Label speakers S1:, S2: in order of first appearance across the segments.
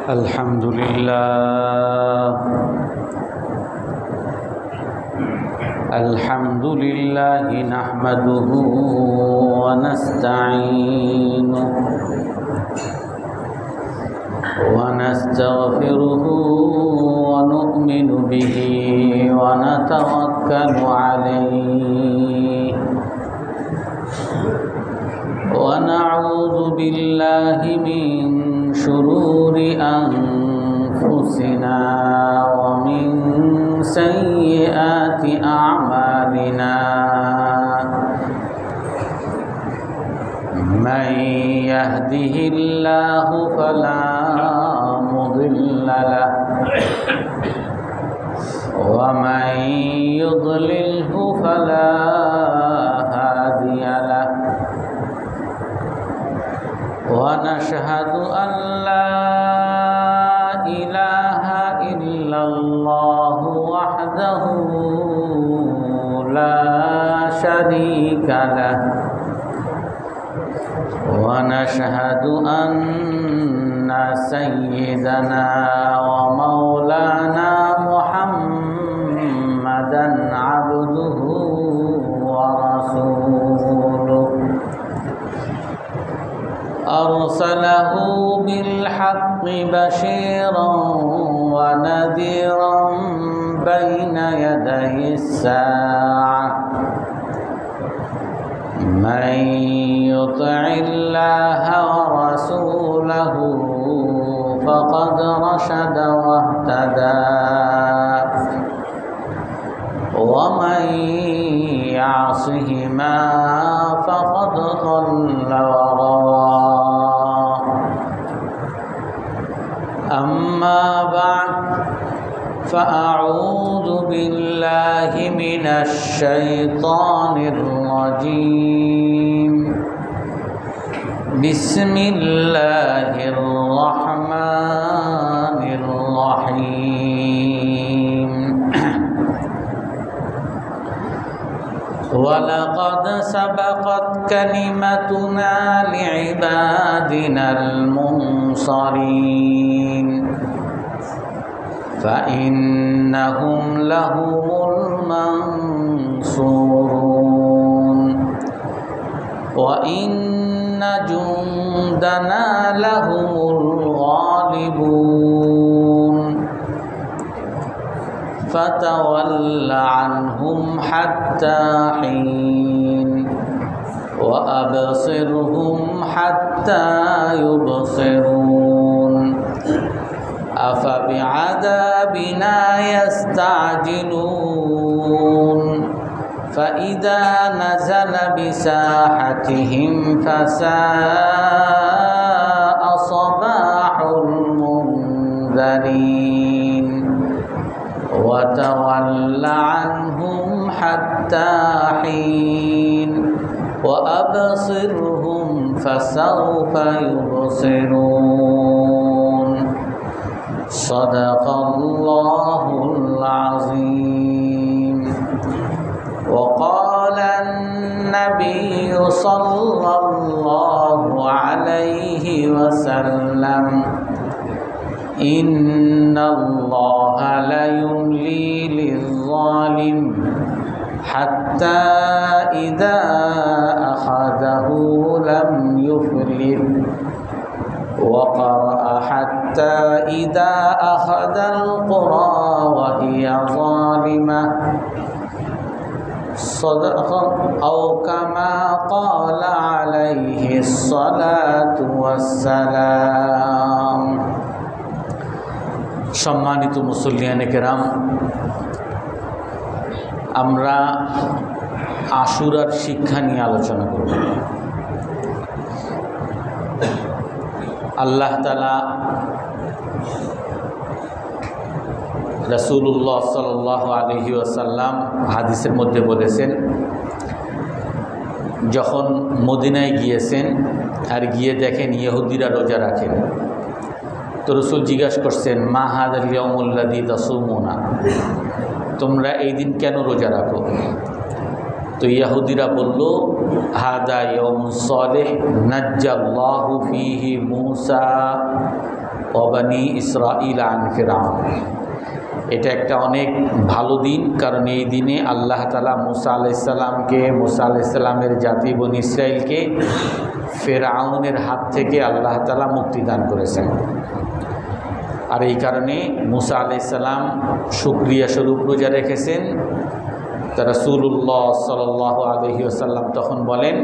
S1: الحمد لله نحمده ونستعينه ونستغفره ونؤمن به ونتوكل عليه ونعوذ بالله من شرور أنفسنا ومن سيئات أعمالنا من يهده الله فلا مضل له ومن يضلله فلا هادي له ونشهد أن لا إله إلا الله وحده لا شريك له ونشهد أن سيدنا ومولانا محمدا عبده ورسوله أرسله بالحق بشيرا ونذيرا بين يدي الساعة من يطع الله ورسوله فقد رشد واهتدى ومن يعصهما فقد ضل وغوى أما بعد فأعوذ بالله من الشيطان الرجيم بسم الله الرحمن الرحيم ولقد سبقت كلمتنا لعبادنا المنصرين فإنهم لهم المنصورون وإن جندنا لهم الغالبون فتول عنهم حتى حين وأبصرهم حتى يبصرون أفبعذابنا يستعجلون فإذا نزل بساحتهم فساء صباح المنذرين وتول عنهم حتى حين وأبصرهم فسوف يبصرون صدق الله العظيم وقال النبي صلى الله عليه وسلم إن الله ليملي للظالم حتى إذا أخذه لم يفلت وقرأ حتى إذا أخذ القرى وهي ظالمة صدق أو كما قال عليه الصلاة والسلام সম্মানিত মুসল্লিয়ানে কেরাম, আমরা আশুরার শিক্ষা নিয়ে আলোচনা করব। আল্লাহ তাআলা রাসূলুল্লাহ সাল্লাল্লাহু আলাইহি ওয়াসাল্লাম হাদিসের মধ্যে বলেছেন, যখন মদিনায় গিয়েছেন আর গিয়ে দেখেন ইহুদিরা রোজা রাখেন, তো রাসূল জিজ্ঞাসা করছেন, মা হাযাল ইয়াউমুল্লাযী তাসুমুনা, তোমরা এই দিন কেন রোজা রাখো? তো ইয়াহুদিরা বলল, হাদা ইয়াউমুস সালিহ নাজ্জাল্লাহু ফীহি মূসা ওয়া বানী ইসরাঈল আন ফিরআউন। এটা একটা অনেক ভালো দিন, কারণ এই দিনে আল্লাহ তাআলা মূসা আলাইহিস সালামের জাতি বনী ইসরাঈলকে ফিরআউনের হাত থেকে আল্লাহ তাআলা মুক্তি দান করেছেন। আর এই কারণে মূসা আলাইহিস সালাম শুকরিয়া স্বরূপ রোজা রেখেছেন। তা রাসূলুল্লাহ সাল্লাল্লাহু আলাইহি ওয়াসাল্লাম তখন বলেন,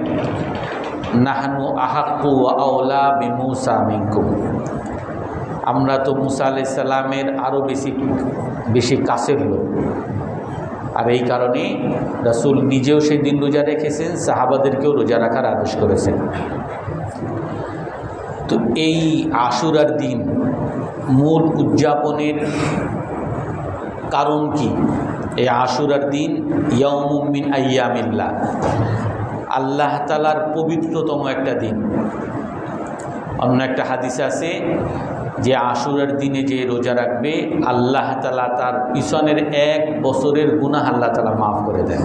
S1: নাহনু আহাক্কু ওয়া আওলা বিমূসা মিনকুম, আমরা তো মূসা আলাইহিস সালামের আরও বেশি কাছের লোক। আর এই কারণে রাসূল নিজেও সেই দিন রোজা রেখেছেন, সাহাবাদেরকেও রোজা রাখার আদেশ করেছেন। তো এই আশুরার দিন মূল উদযাপনের কারণ কি? এই আশুরার দিন ইয়াউমুম মিন আইয়ামিল্লাহ, আল্লাহ তাআলার পবিত্রতম একটা দিন। অন্য একটা হাদিস আছে যে আশুরার দিনে যে রোজা রাখবে আল্লাহ তাআলা তার পিছনের 1 বছরের গুনাহ আল্লাহ তাআলা মাফ করে দেন।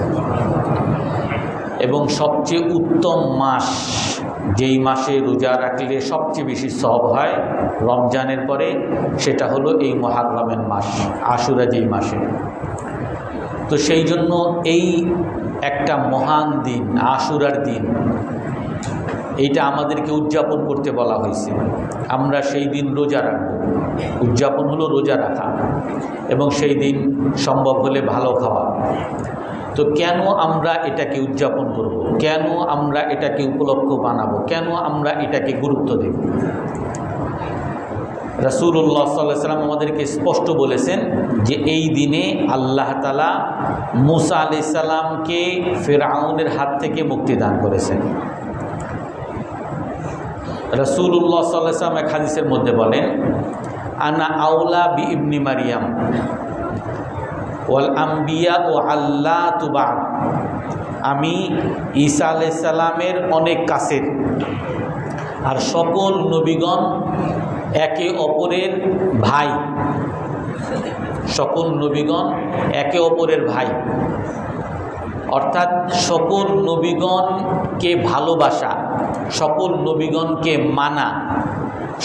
S1: এবং সবচেয়ে উত্তম মাস, যেই মাসে রোজা রাখলে সবচেয়ে বেশি সওয়াব হয় রমজানের পরে, সেটা হলো এই মুহররমের মাস, আশুরা যেই মাসে। তো সেই জন্য এই একটা মহান দিন আশুরার দিন, এইটা আমাদেরকে উদযাপন করতে বলা হয়েছে। আমরা সেই দিন রোজা রাখব, উদযাপন হলো রোজা রাখা, এবং সেই দিন সম্ভব হলে ভালো খাওয়া। তো কেন আমরা এটাকে উদযাপন করব? কেন আমরা এটাকে উপলক্ষ বানাবো? কেন আমরা এটাকে গুরুত্ব দেব? রাসূলুল্লাহ সাল্লাল্লাহু আলাইহি ওয়াসাল্লাম আমাদেরকে স্পষ্ট বলেছেন যে এই দিনে আল্লাহ তাআলা মূসা আলাইহিস সালামকে ফিরআউনের হাত থেকে মুক্তি দান করেছেন। রাসূলুল্লাহ সাল্লাল্লাহু আলাইহি ওয়াসাল্লাম এক হাদিসের মধ্যে বলেন, আনা আওলা বি ইবনি মারিয়াম ওয়াল আম্বিয়া ও আল্লাহ তুবা, আমি ঈসা আলাইহিস সালামের অনেক কাছের, আর সকল নবীগণ একে অপরের ভাই। সকল নবীগণ একে অপরের ভাই, অর্থাৎ সকল নবীগণকে ভালোবাসা, সকল নবীগণকে মানা,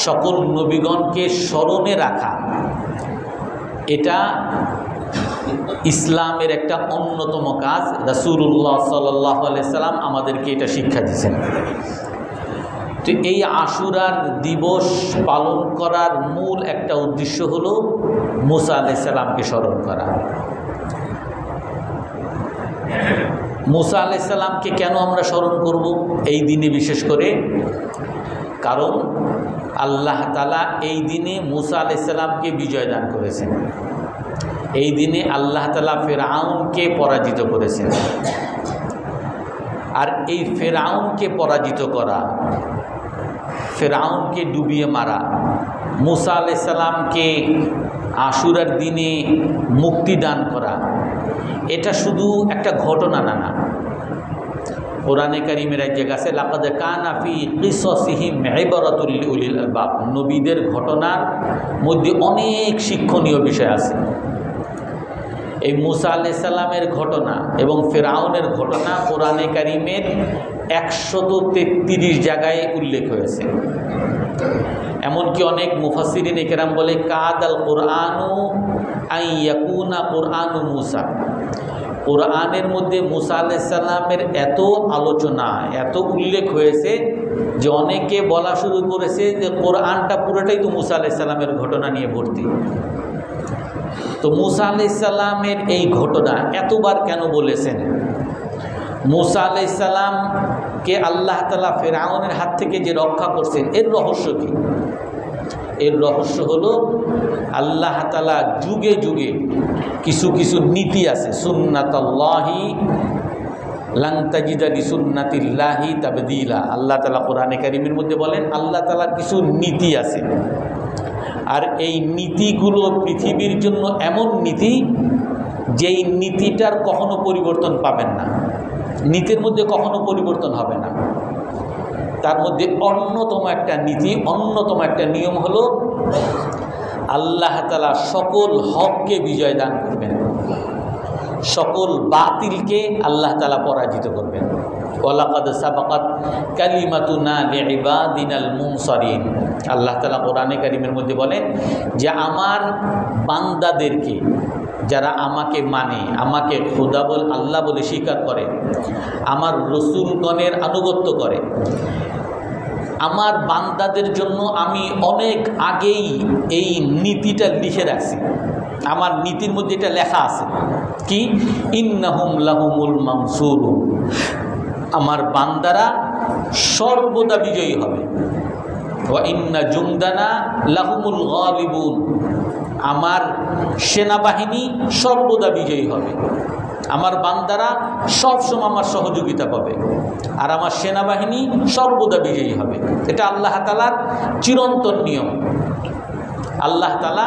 S1: সকল নবীগণকে স্মরণে রাখা, এটা ইসলামের একটা অন্যতম কাজ। রাসূলুল্লাহ সাল্লাল্লাহু আলাইহি সাল্লাম আমাদেরকে এটা শিক্ষা দিয়েছেন। তো এই আশুরার দিবস পালন করার মূল একটা উদ্দেশ্য হলো মূসা আলাইহিস সালামকে স্মরণ করা। মূসা আলাইহিস সালামকে কেন আমরা স্মরণ করব এই দিনে বিশেষ করে? কারণ আল্লাহ তাআলা এই দিনে মূসা আলাইহিস সালামকে বিজয় দান করেছেন। এই দিনে আল্লাহ তাআলা ফিরআউনকে পরাজিত করেছেন। আর এই ফিরআউনকে পরাজিত করা, ফিরআউনকে ডুবিয়ে মারা, মূসা আলাইহিস সালামকে আশুরার দিনে মুক্তি দান করা, এটা শুধু একটা ঘটনা না। কোরআনে কারীমের এক জায়গা আছে, লাকাদ কানা ফি কিসাসিহিম ইবরাতুল লিউলিল আলবাব, নবীদের ঘটনার মধ্যে অনেক শিক্ষণীয় বিষয় আছে। এই মূসা আলাইহিস সালামের ঘটনা এবং ফিরআউনের ঘটনা কোরআনে কারীমের 133 জায়গায় উল্লেখ হয়েছে। এমনকি অনেক মুফাসসিরিন ইকরাম বলে, কাদাল কুরআনু আন ইয়াকুনা কুরআনু মূসা, কোরআনের মধ্যে মূসা আলাইহিস সালামের এত আলোচনা, এত উল্লেখ হয়েছে যে অনেকে বলা শুরু করেছে যে কোরআনটা পুরোটাই তো মূসা আলাইহিস সালামের ঘটনা নিয়ে ভর্তি। তো মূসা আলাইহিস সালামের এই ঘটনা এতবার কেন বলেছেন? মূসা আলাইহিস সালামকে আল্লাহ তাআলা ফিরআউনের হাত থেকে যে রক্ষা করছেন, এর রহস্য কি? এর রহস্য হলো আল্লাহ তাআলা যুগে যুগে কিছু কিছু নীতি আছে। সুন্নাতুল্লাহি লান তাজিদা লিসুন্নাতিল্লাহি তাবদীলা, আল্লাহ তাআলা কোরআনে কারীমের মধ্যে বলেন আল্লাহ তাআলার কিছু নীতি আছে। আর এই নীতিগুলো পৃথিবীর জন্য এমন নীতি যেই নীতিটার কখনো পরিবর্তন পাবেন না, নীতির মধ্যে কখনো পরিবর্তন হবে না। তার মধ্যে অন্যতম একটা নীতি, অন্যতম একটা নিয়ম হলো আল্লাহ তাআলা সকল হককে বিজয় দান করবেন। সকল বাতিলকে আল্লাহ তাআলা পরাজিত করবেন। ওয়ালাকাদ সাবাকাত কালিমাতুনা লিইবাদিনাল মুনসারিন, আল্লাহ তাআলা কোরআনে কারীমের মধ্যে বলেন যে আমার বান্দাদেরকে, যারা আমাকে মানে, আমাকে খোদা বলে, আল্লাহ বলে স্বীকার করে, আমার রসুলগণের আনুগত্য করে, আমার বান্দাদের জন্য আমি অনেক আগেই এই নীতিটা লিখে রাখছি। আমার নীতির মধ্যে এটা লেখা আছে কি, ইন্নাহুম লাহুমুল মানসুরুন, আমার বান্দারা সর্বদা বিজয়ী হবে। ওয়া ইন্না জুনদানা লাহুমুল গালিবুন, আমার সেনাবাহিনী সর্বদা বিজয়ী হবে। আমার বান্দারা সবসময় আমার সহযোগিতা পাবে, আর আমার সেনাবাহিনী সর্বদা বিজয়ী হবে। এটা আল্লাহ তাআলার চিরন্তন নিয়ম। আল্লাহ তাআলা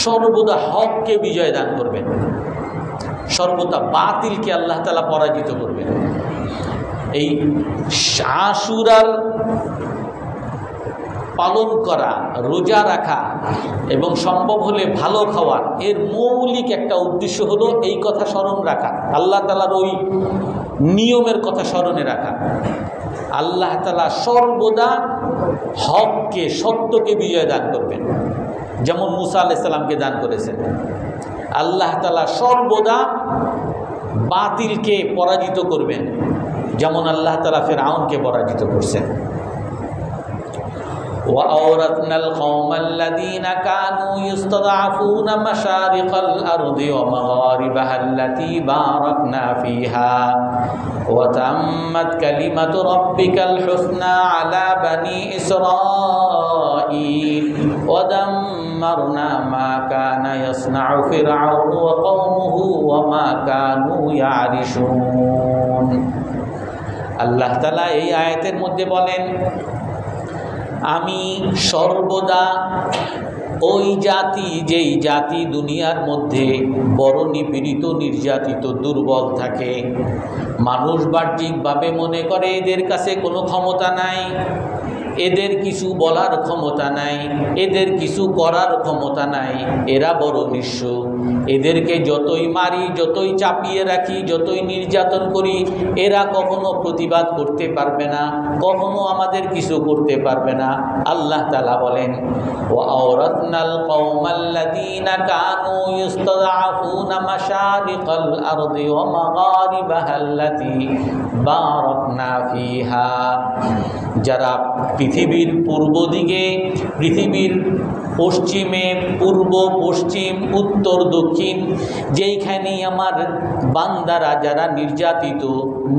S1: সর্বদা হককে বিজয় দান করবেন, সর্বদা বাতিলকে আল্লাহ তাআলা পরাজিত করবেন। এই আশুরার পালন করা, রোজা রাখা এবং সম্ভব হলে ভালো খাওয়া, এর মৌলিক একটা উদ্দেশ্য হলো এই কথা স্মরণ রাখা, আল্লাহ তাআলার ওই নিয়মের কথা স্মরণে রাখা। আল্লাহ তাআলা সর্বদা হককে, সত্যকে বিজয় দান করবেন, যেমন মুসা আলাইহিস সালামকে দান করেছেন। আল্লাহ তাআলা সর্বদা বাতিলকে পরাজিত করবেন, যেমন আল্লাহ তাআলা ফিরআউনকে পরাজিত করছেন। وأورثنا القوم الذين كانوا يستضعفون مشارق الأرض ومغاربها التي باركنا فيها وتمت كلمة ربك الحسنى على بني إسرائيل ودمرنا ما كان يصنع فرعون وقومه وما كانوا يعرشون। আল্লাহ তাআলা এই আয়াতের মধ্যে বলেন, আমি সর্বদা ওই জাতি, যেই জাতি দুনিয়ার মধ্যে বড় নিপীড়িত, নির্যাতিত, দুর্বল থাকে, মানুষ বাহ্যিকভাবে মনে করে এদের কাছে কোনো ক্ষমতা নাই, এদের কিছু বলার ক্ষমতা নাই, এদের কিছু করার ক্ষমতা নাই, এরা বড় নিঃস্ব, এদেরকে যতই মারি, যতই চাপিয়ে রাখি, যতই নির্যাতন করি, এরা কখনো প্রতিবাদ করতে পারবে না, কখনো আমাদের কিছু করতে পারবে না। আল্লাহ তাআলা বলেন, ওয়া আওরাতনাল কওমাল্লাযীনা কানু ইস্তাদআফুনা মাশারিকাল আরদি ওয়া মাগারিবাহাল্লাতী বারাকনা ফিহা, যারা পৃথিবীর পূর্ব দিকে, পৃথিবীর পশ্চিমে, পূর্ব পশ্চিম, উত্তর দক্ষিণ, যেইখানে আমার বান্দারা যারা নির্যাতিত,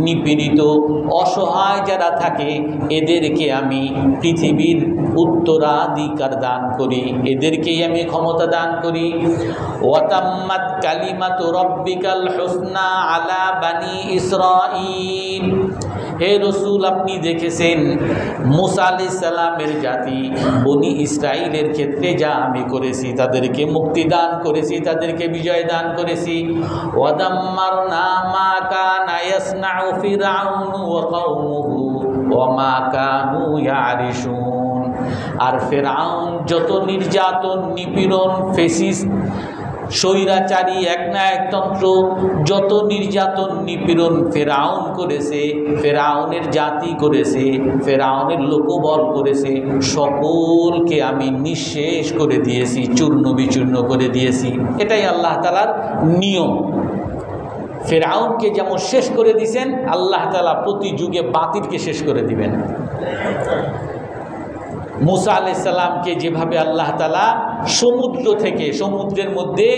S1: নিপীড়িত, অসহায় যারা থাকে, এদেরকে আমি পৃথিবীর উত্তরাধিকার দান করি, এদেরকেই আমি ক্ষমতা দান করি। ওয়াতাম্মাত কালিমাতু রব্বিকাল হুসনা আলা বানি ইসরাঈল, হে রসুল আপনি দেখেছেন মুসা আলাইহিস সালামের জাতি বনি ইসরাইলের ক্ষেত্রে যা আমি করেছি, তাদেরকে মুক্তি দান করেছি, তাদেরকে বিজয় দান করেছি। ওয়াদাম্মারনা মা কানা ইয়াসনাউ ফিরআউন ওয়া কওমুহু ওয়া মা কানু ইয়ারিশুন, আর ফিরআউন যত নির্যাতন, নিপীড়ন, ফেসিস্ট, স্বৈরাচারী, একনায়কতন্ত্র, যত নির্যাতন নিপীড়ন ফেরাউন করেছে, ফেরাউনের জাতি করেছে, ফেরাউনের লোকবল করেছে, সকলকে আমি নিঃশেষ করে দিয়েছি, চূর্ণ বিচূর্ণ করে দিয়েছি। এটাই আল্লাহ তাআলার নিয়ম। ফেরাউনকে যেমন শেষ করে দিয়েছেন, আল্লাহ তাআলা প্রতি যুগে বাতিলকে শেষ করে দিবেন। মুসা আলাইহিস সালামকে যেভাবে আল্লাহ তাআলা সমুদ্র থেকে, সমুদ্রের মধ্যে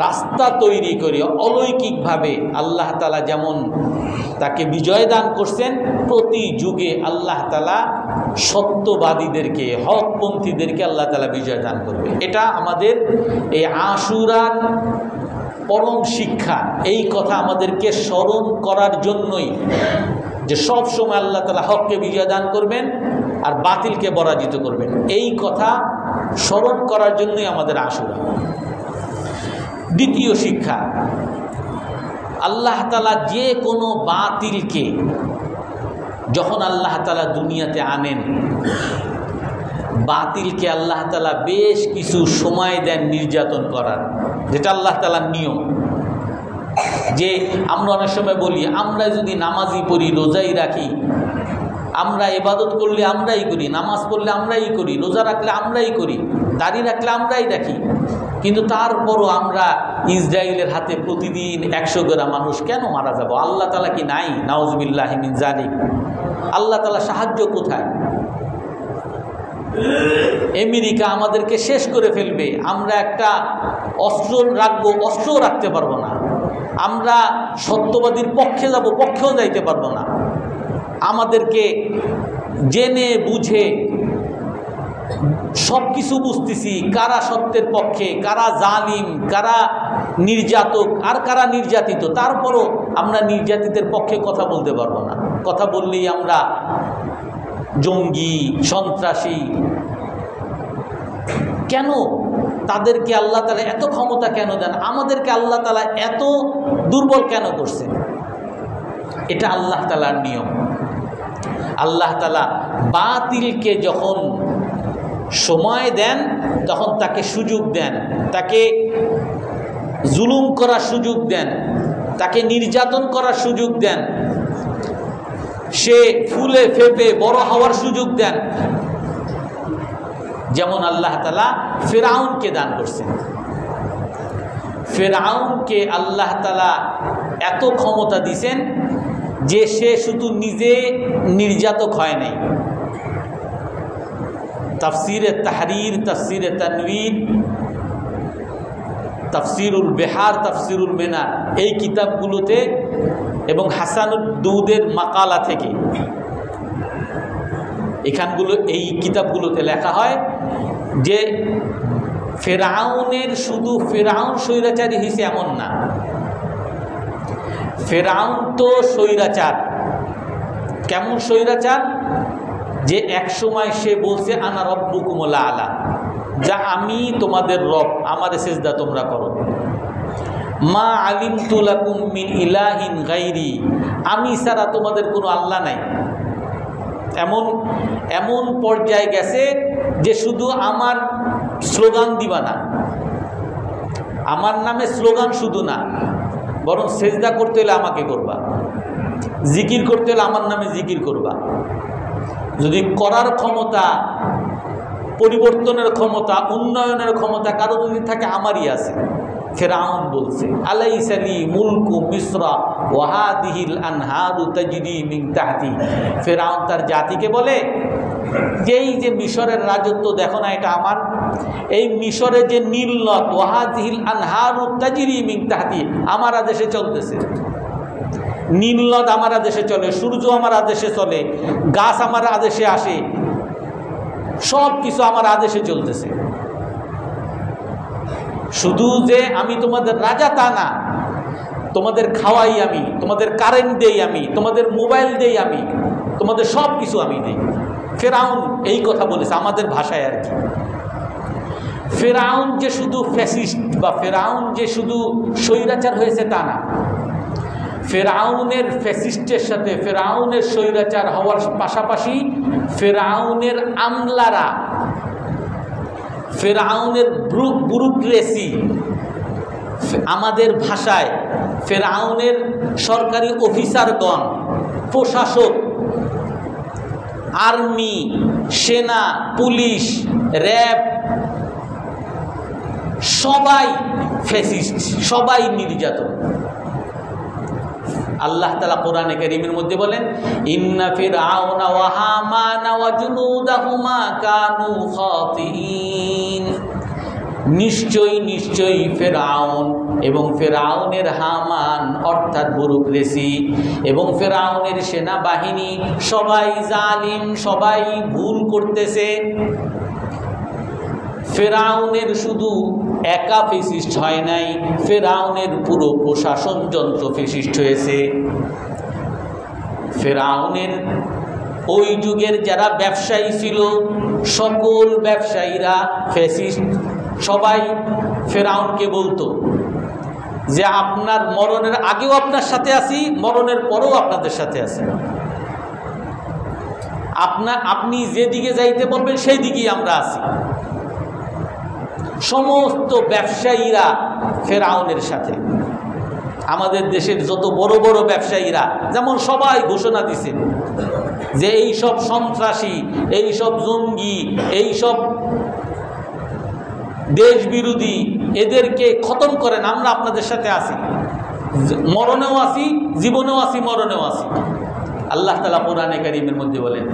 S1: রাস্তা তৈরি করে অলৌকিকভাবে আল্লাহ তাআলা যেমন তাকে বিজয় দান করছেন, প্রতি যুগে আল্লাহ তাআলা সত্যবাদীদেরকে, হকপন্থীদেরকে আল্লাহ তাআলা বিজয় দান করবে। এটা আমাদের এই আশুরার পরম শিক্ষা। এই কথা আমাদেরকে স্মরণ করার জন্যই যে সব সময় আল্লাহ তাআলা হককে বিজয় দান করবেন আর বাতিলকে পরাজিত করবেন, এই কথা স্মরণ করার জন্যই আমাদের আশুরা। দ্বিতীয় শিক্ষা, আল্লাহ তাআলা যে কোনো বাতিলকে যখন আল্লাহ তাআলা দুনিয়াতে আনেন, বাতিলকে আল্লাহ তাআলা বেশ কিছু সময় দেন নির্যাতন করার, যেটা আল্লাহ তাআলার নিয়ম। যে আমরা অনেক সময় বলি আমরা যদি নামাজই পড়ি, রোজাই রাখি, আমরা ইবাদত করলে আমরাই করি, নামাজ পড়লে আমরাই করি, রোজা রাখলে আমরাই করি, দাড়ি রাখলে আমরাই রাখি, কিন্তু তারপরও আমরা ইসরায়েলের হাতে প্রতিদিন 100 গ্রাম মানুষ কেন মারা যাব? আল্লাহ তাআলা কি নাই? নাউজুবিল্লাহি মিন যালিক। আল্লাহ তাআলা সাহায্য কোথায়? আমেরিকা আমাদেরকে শেষ করে ফেলবে, আমরা একটা অস্ত্র রাখবো, অস্ত্রও রাখতে পারবো না। আমরা সত্যবাদীর পক্ষে যাব, পক্ষেও যাইতে পারবো না। আমাদেরকে জেনে বুঝে সব কিছু বুঝতেছি, কারা সত্যের পক্ষে, কারা জালিম, কারা নির্যাতক আর কারা নির্যাতিত, তারপরও আমরা নির্যাতিতের পক্ষে কথা বলতে পারবো না। কথা বললেই আমরা জঙ্গি, সন্ত্রাসী। কেন তাদেরকে আল্লাহ তাআলা এত ক্ষমতা কেন দেন? আমাদেরকে আল্লাহ তাআলা এত দুর্বল কেন করছেন? এটা আল্লাহ তাআলার নিয়ম। আল্লাহ তাআলা বাতিলকে যখন সময় দেন তখন তাকে সুযোগ দেন, তাকে জুলুম করার সুযোগ দেন, তাকে নির্যাতন করার সুযোগ দেন, সে ফুলে ফেপে বড় হওয়ার সুযোগ দেন। যেমন আল্লাহ তাআলা ফিরআউনকে দান করছেন। ফিরআউনকে আল্লাহ তাআলা এত ক্ষমতা দিয়েছেন যে সে শুধু নিজে নির্যাতক হয় নাই। তাফসিরে তাহরির, তাফসিরে তানবীর, তাফসিরুল বিহার, তাফসিরুল মিনার, এই কিতাবগুলোতে এবং হাসানুদ দুদের মাকালা থেকে এই কিতাবগুলোতে লেখা হয় যে ফিরআউনের শুধু ফিরআউন স্বৈরাচারী হয়েছে এমন না, ফিরআউন তো স্বৈরাচার। কেমন স্বৈরাচার? যে এক সময় সে বলছে আনা রব্বুকুমুল আলা, যা আমি তোমাদের রব, আমারে সিজদা তোমরা করো। মা আলিমতু লাকুম মিন ইলাহিন গায়রি, আমি ছাড়া তোমাদের কোনো আল্লাহ নাই। এমন পর্যায়ে গেছে যে শুধু আমার স্লোগান দিবা না, আমার নামে স্লোগান শুধু না, বরং সেজদা করতে হলে আমাকে করবা, জিকির করতে হলে আমার নামে জিকির করবা। যদি করার ক্ষমতা, পরিবর্তনের ক্ষমতা, উন্নয়নের ক্ষমতা কারো যদি থাকে, আমারই আছে। ফিরআউন বলছে আলাইসা লি মুলকু মিসরা ওয়া হাদিহিল আনহারু তাজরি মিন তাহতি। ফিরআউন তার জাতিকে বলে যেই যে মিশরের রাজত্ব দেখো না, এটা আমার। এই মিশরের যে নীল নদ, ওয়া হাদিহিল আনহারু তাজরি মিন তাহতি, আমার আদেশে চলতেছে। নীল নদ আমার আদেশে চলে, সূর্য আমার আদেশে চলে, গাছ আমার আদেশে আসে, সব কিছু আমার আদেশে চলতেছে। শুধু যে আমি তোমাদের রাজা তা না, তোমাদের খাওয়াই আমি, তোমাদের কারেন্ট দেই আমি, তোমাদের মোবাইল দেই আমি, তোমাদের সব কিছু আমি দেই। ফিরআউন এই কথা বলেছে আমাদের ভাষায় আর কি। ফিরআউন যে শুধু ফ্যাসিস্ট বা ফিরআউন যে শুধু স্বৈরাচার হয়েছে তা না। ফিরআউনের ফ্যাসিস্টের সাথে ফিরআউনের স্বৈরাচার হওয়ার পাশাপাশি ফিরআউনের আমলারা, ফিরআউনের ব্যুরোক্রেসি, আমাদের ভাষায় ফিরআউনের সরকারি অফিসারগণ, প্রশাসক, আর্মি, সেনা, পুলিশ, র্যাব, সবাই ফ্যাসিস্ট, সবাই নির্যাতক। আল্লাহ তাআলা কোরআনে কারীমের মধ্যে বলেন ইন্না ফিরআউনা ওয়া হামানা ওয়া জুনুদাহুমা কানু খাতিঈন। নিশ্চয়ই ফিরআউন এবং ফিরআউনের হামান অর্থাৎ ব্যুরোক্রেসি এবং ফিরআউনের সেনাবাহিনী সবাই জালিম, সবাই ভুল করতেছে। ফিরআউনের শুধু একা ফ্যাসিস্ট হয় নাই, ফিরআউনের পুরো প্রশাসন যন্ত্র ফ্যাসিস্ট হয়েছে। ফিরআউনের ওই যুগের যারা ব্যবসায়ী ছিল, সকল ব্যবসায়ীরা ফ্যাসিস্ট। সবাই ফিরআউনকে বলতো যে আপনার মরণের আগেও আপনার সাথে আছি, মরণের পরেও আপনাদের সাথে আছি, আপনি যেদিকে যাইতে বলবেন সেই দিকেই আমরা আছি। সমস্ত ব্যবসায়ীরা ফিরআউনের সাথে। আমাদের দেশের যত বড় বড় ব্যবসায়ীরা যেমন সবাই ঘোষণা দিছেন যে এই সব সন্ত্রাসী, এই সব জঙ্গি, এই সব দেশ বিরোধী, এদেরকে খতম করেন, আমরা আপনাদের সাথে আছি, মরণেও আছি, জীবনেও আছি, মরণেও আছি। আল্লাহ তাআলা কোরআনে কারীমের মধ্যে বলেন,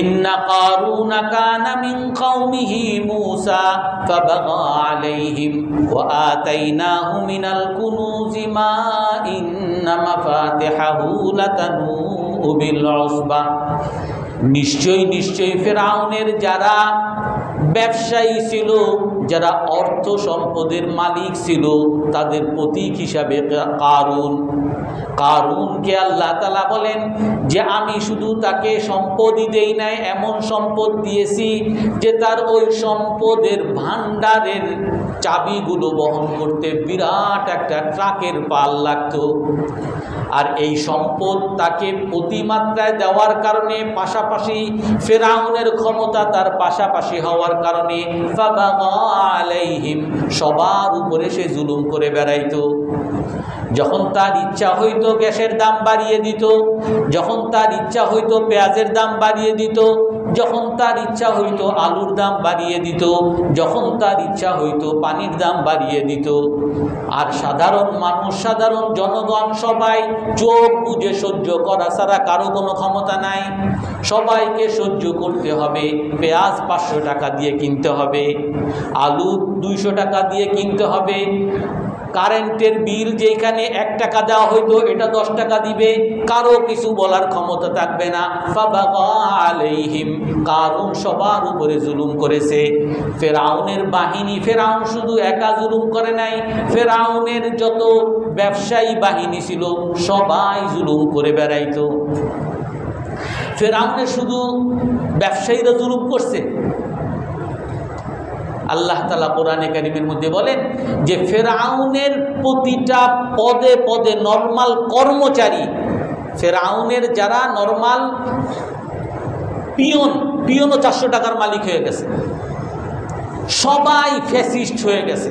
S1: ইন্না কারুনা কানা মিন কওমিহি মূসা ফাবাগা আলাইহিম ওয়া আতাইনাহু মিনাল কুনুজি মা ইন্না মাফাতিহাহু লাতানু বিল উসবা। নিশ্চয়ই ফেরাউনের যারা ব্যবসায়ী ছিল, যারা অর্থ সম্পদের মালিক ছিল, তাদের প্রতীক হিসাবে কারুনকে আল্লাহ তাআলা বলেন যে আমি শুধু তাকে সম্পদই দেই নাই, এমন সম্পদ দিয়েছি যে তার ওই সম্পদের ভান্ডারের চাবিগুলো বহন করতে বিরাট একটা ট্রাকের পাল লাগতো। আর এই সম্পদ তাকে অতিমাত্রায় দেওয়ার কারণে, পাশাপাশি ফেরাউনের ক্ষমতা তার পাশাপাশি হওয়ার কারণে ফাবাগা আলাইহিম, সবার উপরে সে জুলুম করে বেড়াইতো। যখন তার ইচ্ছা হইতো গ্যাসের দাম বাড়িয়ে দিত, যখন তার ইচ্ছা হইতো পেঁয়াজের দাম বাড়িয়ে দিত, যখন তার ইচ্ছা হইতো আলুর দাম বাড়িয়ে দিত, যখন তার ইচ্ছা হইতো পানির দাম বাড়িয়ে দিত। আর সাধারণ মানুষ, সাধারণ জনগণ সবাই চোখ বুজে সহ্য করা ছাড়া কারো কোনো ক্ষমতা নাই। সবাইকে সহ্য করতে হবে। পেঁয়াজ 500 টাকা দিয়ে কিনতে হবে, আলু 200 টাকা দিয়ে কিনতে হবে, কারেন্টের বিল যেখানে 1 টাকা দেওয়া হইতো এটা 10 টাকা দিবে, কারো কিছু বলার ক্ষমতা থাকবে না। ফাবাগা আলাইহিম, কারুন সবার উপরে জুলুম করেছে। ফেরাউনের বাহিনী, ফেরাউন শুধু একা জুলুম করে নাই, ফেরাউনের যত ব্যবসায়ী বাহিনী ছিল সবাই জুলুম করে বেড়াইতো। ফেরাউনের শুধু ব্যবসায়ীরা জুলুম করছে? আল্লাহ তাআলা কোরআনে কারীমের মধ্যে বলেন যে ফেরাউনের প্রতিটা পদে পদে নরমাল কর্মচারী, ফেরাউনের যারা নরমাল পিয়নও 400 টাকার মালিক হয়ে গেছে, সবাই ফ্যাসিস্ট হয়ে গেছে।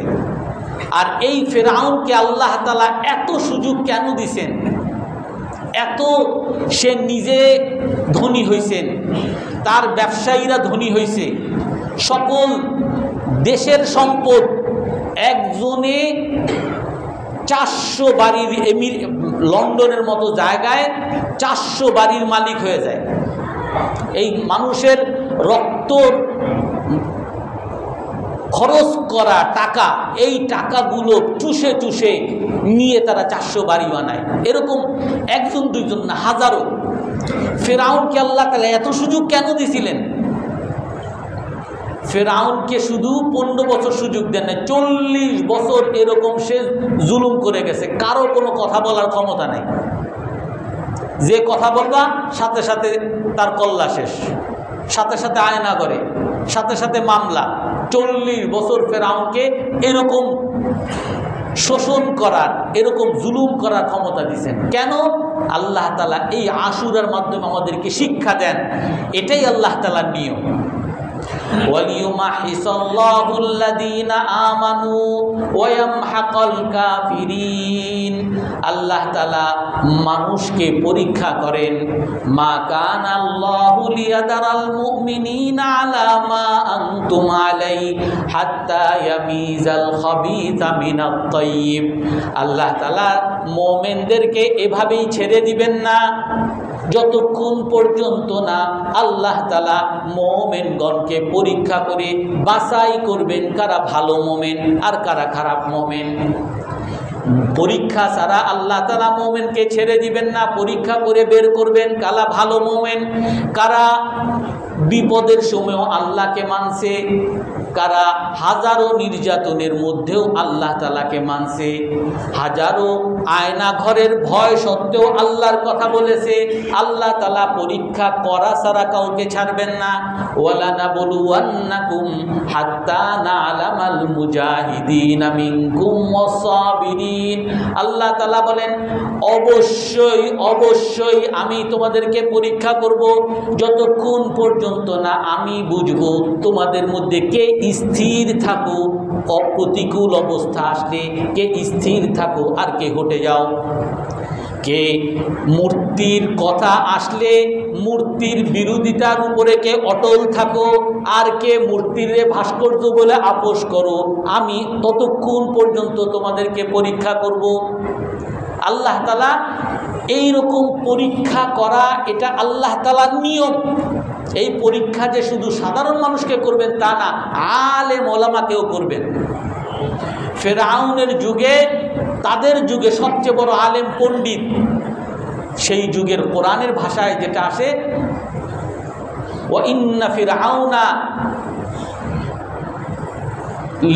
S1: আর এই ফেরাউনকে আল্লাহ তাআলা এত সুযোগ কেন দিছেন? এত সে নিজে ধনী হইছেন, তার ব্যবসায়ীরা ধনী হইছে, সকল দেশের সম্পদ একজনে 400 বাড়ির, লন্ডনের মতো জায়গায় 400 বাড়ির মালিক হয়ে যায়। এই মানুষের রক্ত খরচ করা টাকা, এই টাকাগুলো চুষে চুষে নিয়ে তারা 400 বাড়ি বানায়। এরকম একজন দুইজন না, হাজারো। ফেরাউনকে আল্লাহ তাআলা এত সুযোগ কেন দিয়েছিলেন? ফেরাউনকে শুধু 15 বছর সুযোগ দেন না, 40 বছর এরকম সে জুলুম করে গেছে, কারো কোনো কথা বলার ক্ষমতা নাই। যে কথা বলবা সাথে সাথে তার কল্লা শেষ, সাথে সাথে আয়না করে, সাথে সাথে মামলা। 40 বছর ফেরাউনকে এরকম শোষণ করার, এরকম জুলুম করার ক্ষমতা দিয়েছেন কেন? আল্লাহ তাআলা এই আশুরার মাধ্যমে আমাদেরকে শিক্ষা দেন, এটাই আল্লাহ তাআলার নিয়ম। ওয়ালিয়ুমাহিসাল্লাহু আল্লাযীনা আমানু ওয়া ইয়ামহাকাল কাফিরিন। আল্লাহ তাআলা মানুষকে পরীক্ষা করেন। মা কানা আল্লাহু লিয়াদারাল মুমিনিনা আলা মা আনতুম আলাইহি হাত্তা ইয়ামিজাল খাবিসা মিনাত তাইয়্যিব। আল্লাহ তাআলা মুমিনদেরকে এভাবেই ছেড়ে দিবেন না যতক্ষণ পর্যন্ত না আল্লাহ তাআলা মুমিনগণকে পরীক্ষা করে বাছাই করবেন কারা ভালো মুমিন আর কারা খারাপ মুমিন। পরীক্ষা ছাড়া আল্লাহ তাআলা মুমিনকে ছেড়ে দিবেন না, পরীক্ষা করে বের করবেন কারা ভালো মুমিন, কারা বিপদের সময় আল্লাহকে মানছে, কারা হাজারো নির্যাতনের মধ্যেও আল্লাহ তাআলাকে মানছে, হাজারো আয়না ঘরের ভয় সত্ত্বেও আল্লাহর কথা বলেছে। আল্লাহ তাআলা পরীক্ষা করা ছাড়া কাউকে ছাড়বেন না। ওয়ালা নাবলুওয়ান্নাকুম হাত্তা না'লামাল মুজাহিদিনা মিনকুম ওয়াস-সাবিরিন। আল্লাহ তাআলা বলেন অবশ্যই অবশ্যই আমি তোমাদেরকে পরীক্ষা করব যতক্ষণ পর্যন্ত না আমি বুঝবো তোমাদের মধ্যে কে স্থির থাকো অপ্রতিকূল অবস্থা আসলে, কে স্থির থাকো আর কে হটে যাও, কে মূর্তির কথা আসলে মূর্তির বিরোধিতার উপরে কে অটল থাকো আর কে মূর্তির ভাস্কর্য বলে আপোষ করো। আমি ততক্ষণ পর্যন্ত তোমাদেরকে পরীক্ষা করব। আল্লাহ তাআলা এইরকম পরীক্ষা করা এটা আল্লাহ তাআলার নিয়ম। এই পরীক্ষা যে শুধু সাধারণ মানুষকে করবেন তা না, আলেম ওলামাকেও করবেন। ফেরাউনের যুগে, তাদের যুগে সবচেয়ে বড় আলেম পণ্ডিত, সেই যুগের কোরআনের ভাষায় যেটা আসে ওয়া ইন্না ফিরআউনা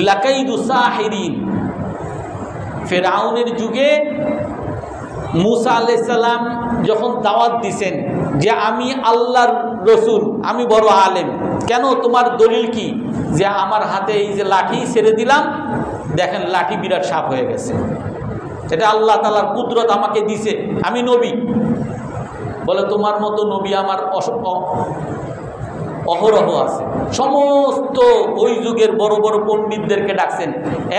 S1: লাকাইদু সাহিরিন। ফেরাউনের যুগে মুসা আলাইহিস সালাম যখন দাওয়াত দিছেন যে আমি আল্লাহর রসুল, আমি বড় আলেম, কেন তোমার দলিল কি? যে আমার হাতে এই যে লাঠি ছেড়ে দিলাম, দেখেন লাঠি বিরাট সাপ হয়ে গেছে, এটা আল্লাহ তাআলার কুদরত আমাকে দিছে, আমি নবী। বলে তোমার মতো নবী আমার অহরহ আছে। সমস্ত ওই যুগের বড় বড় পণ্ডিতদেরকে ডাকছেন,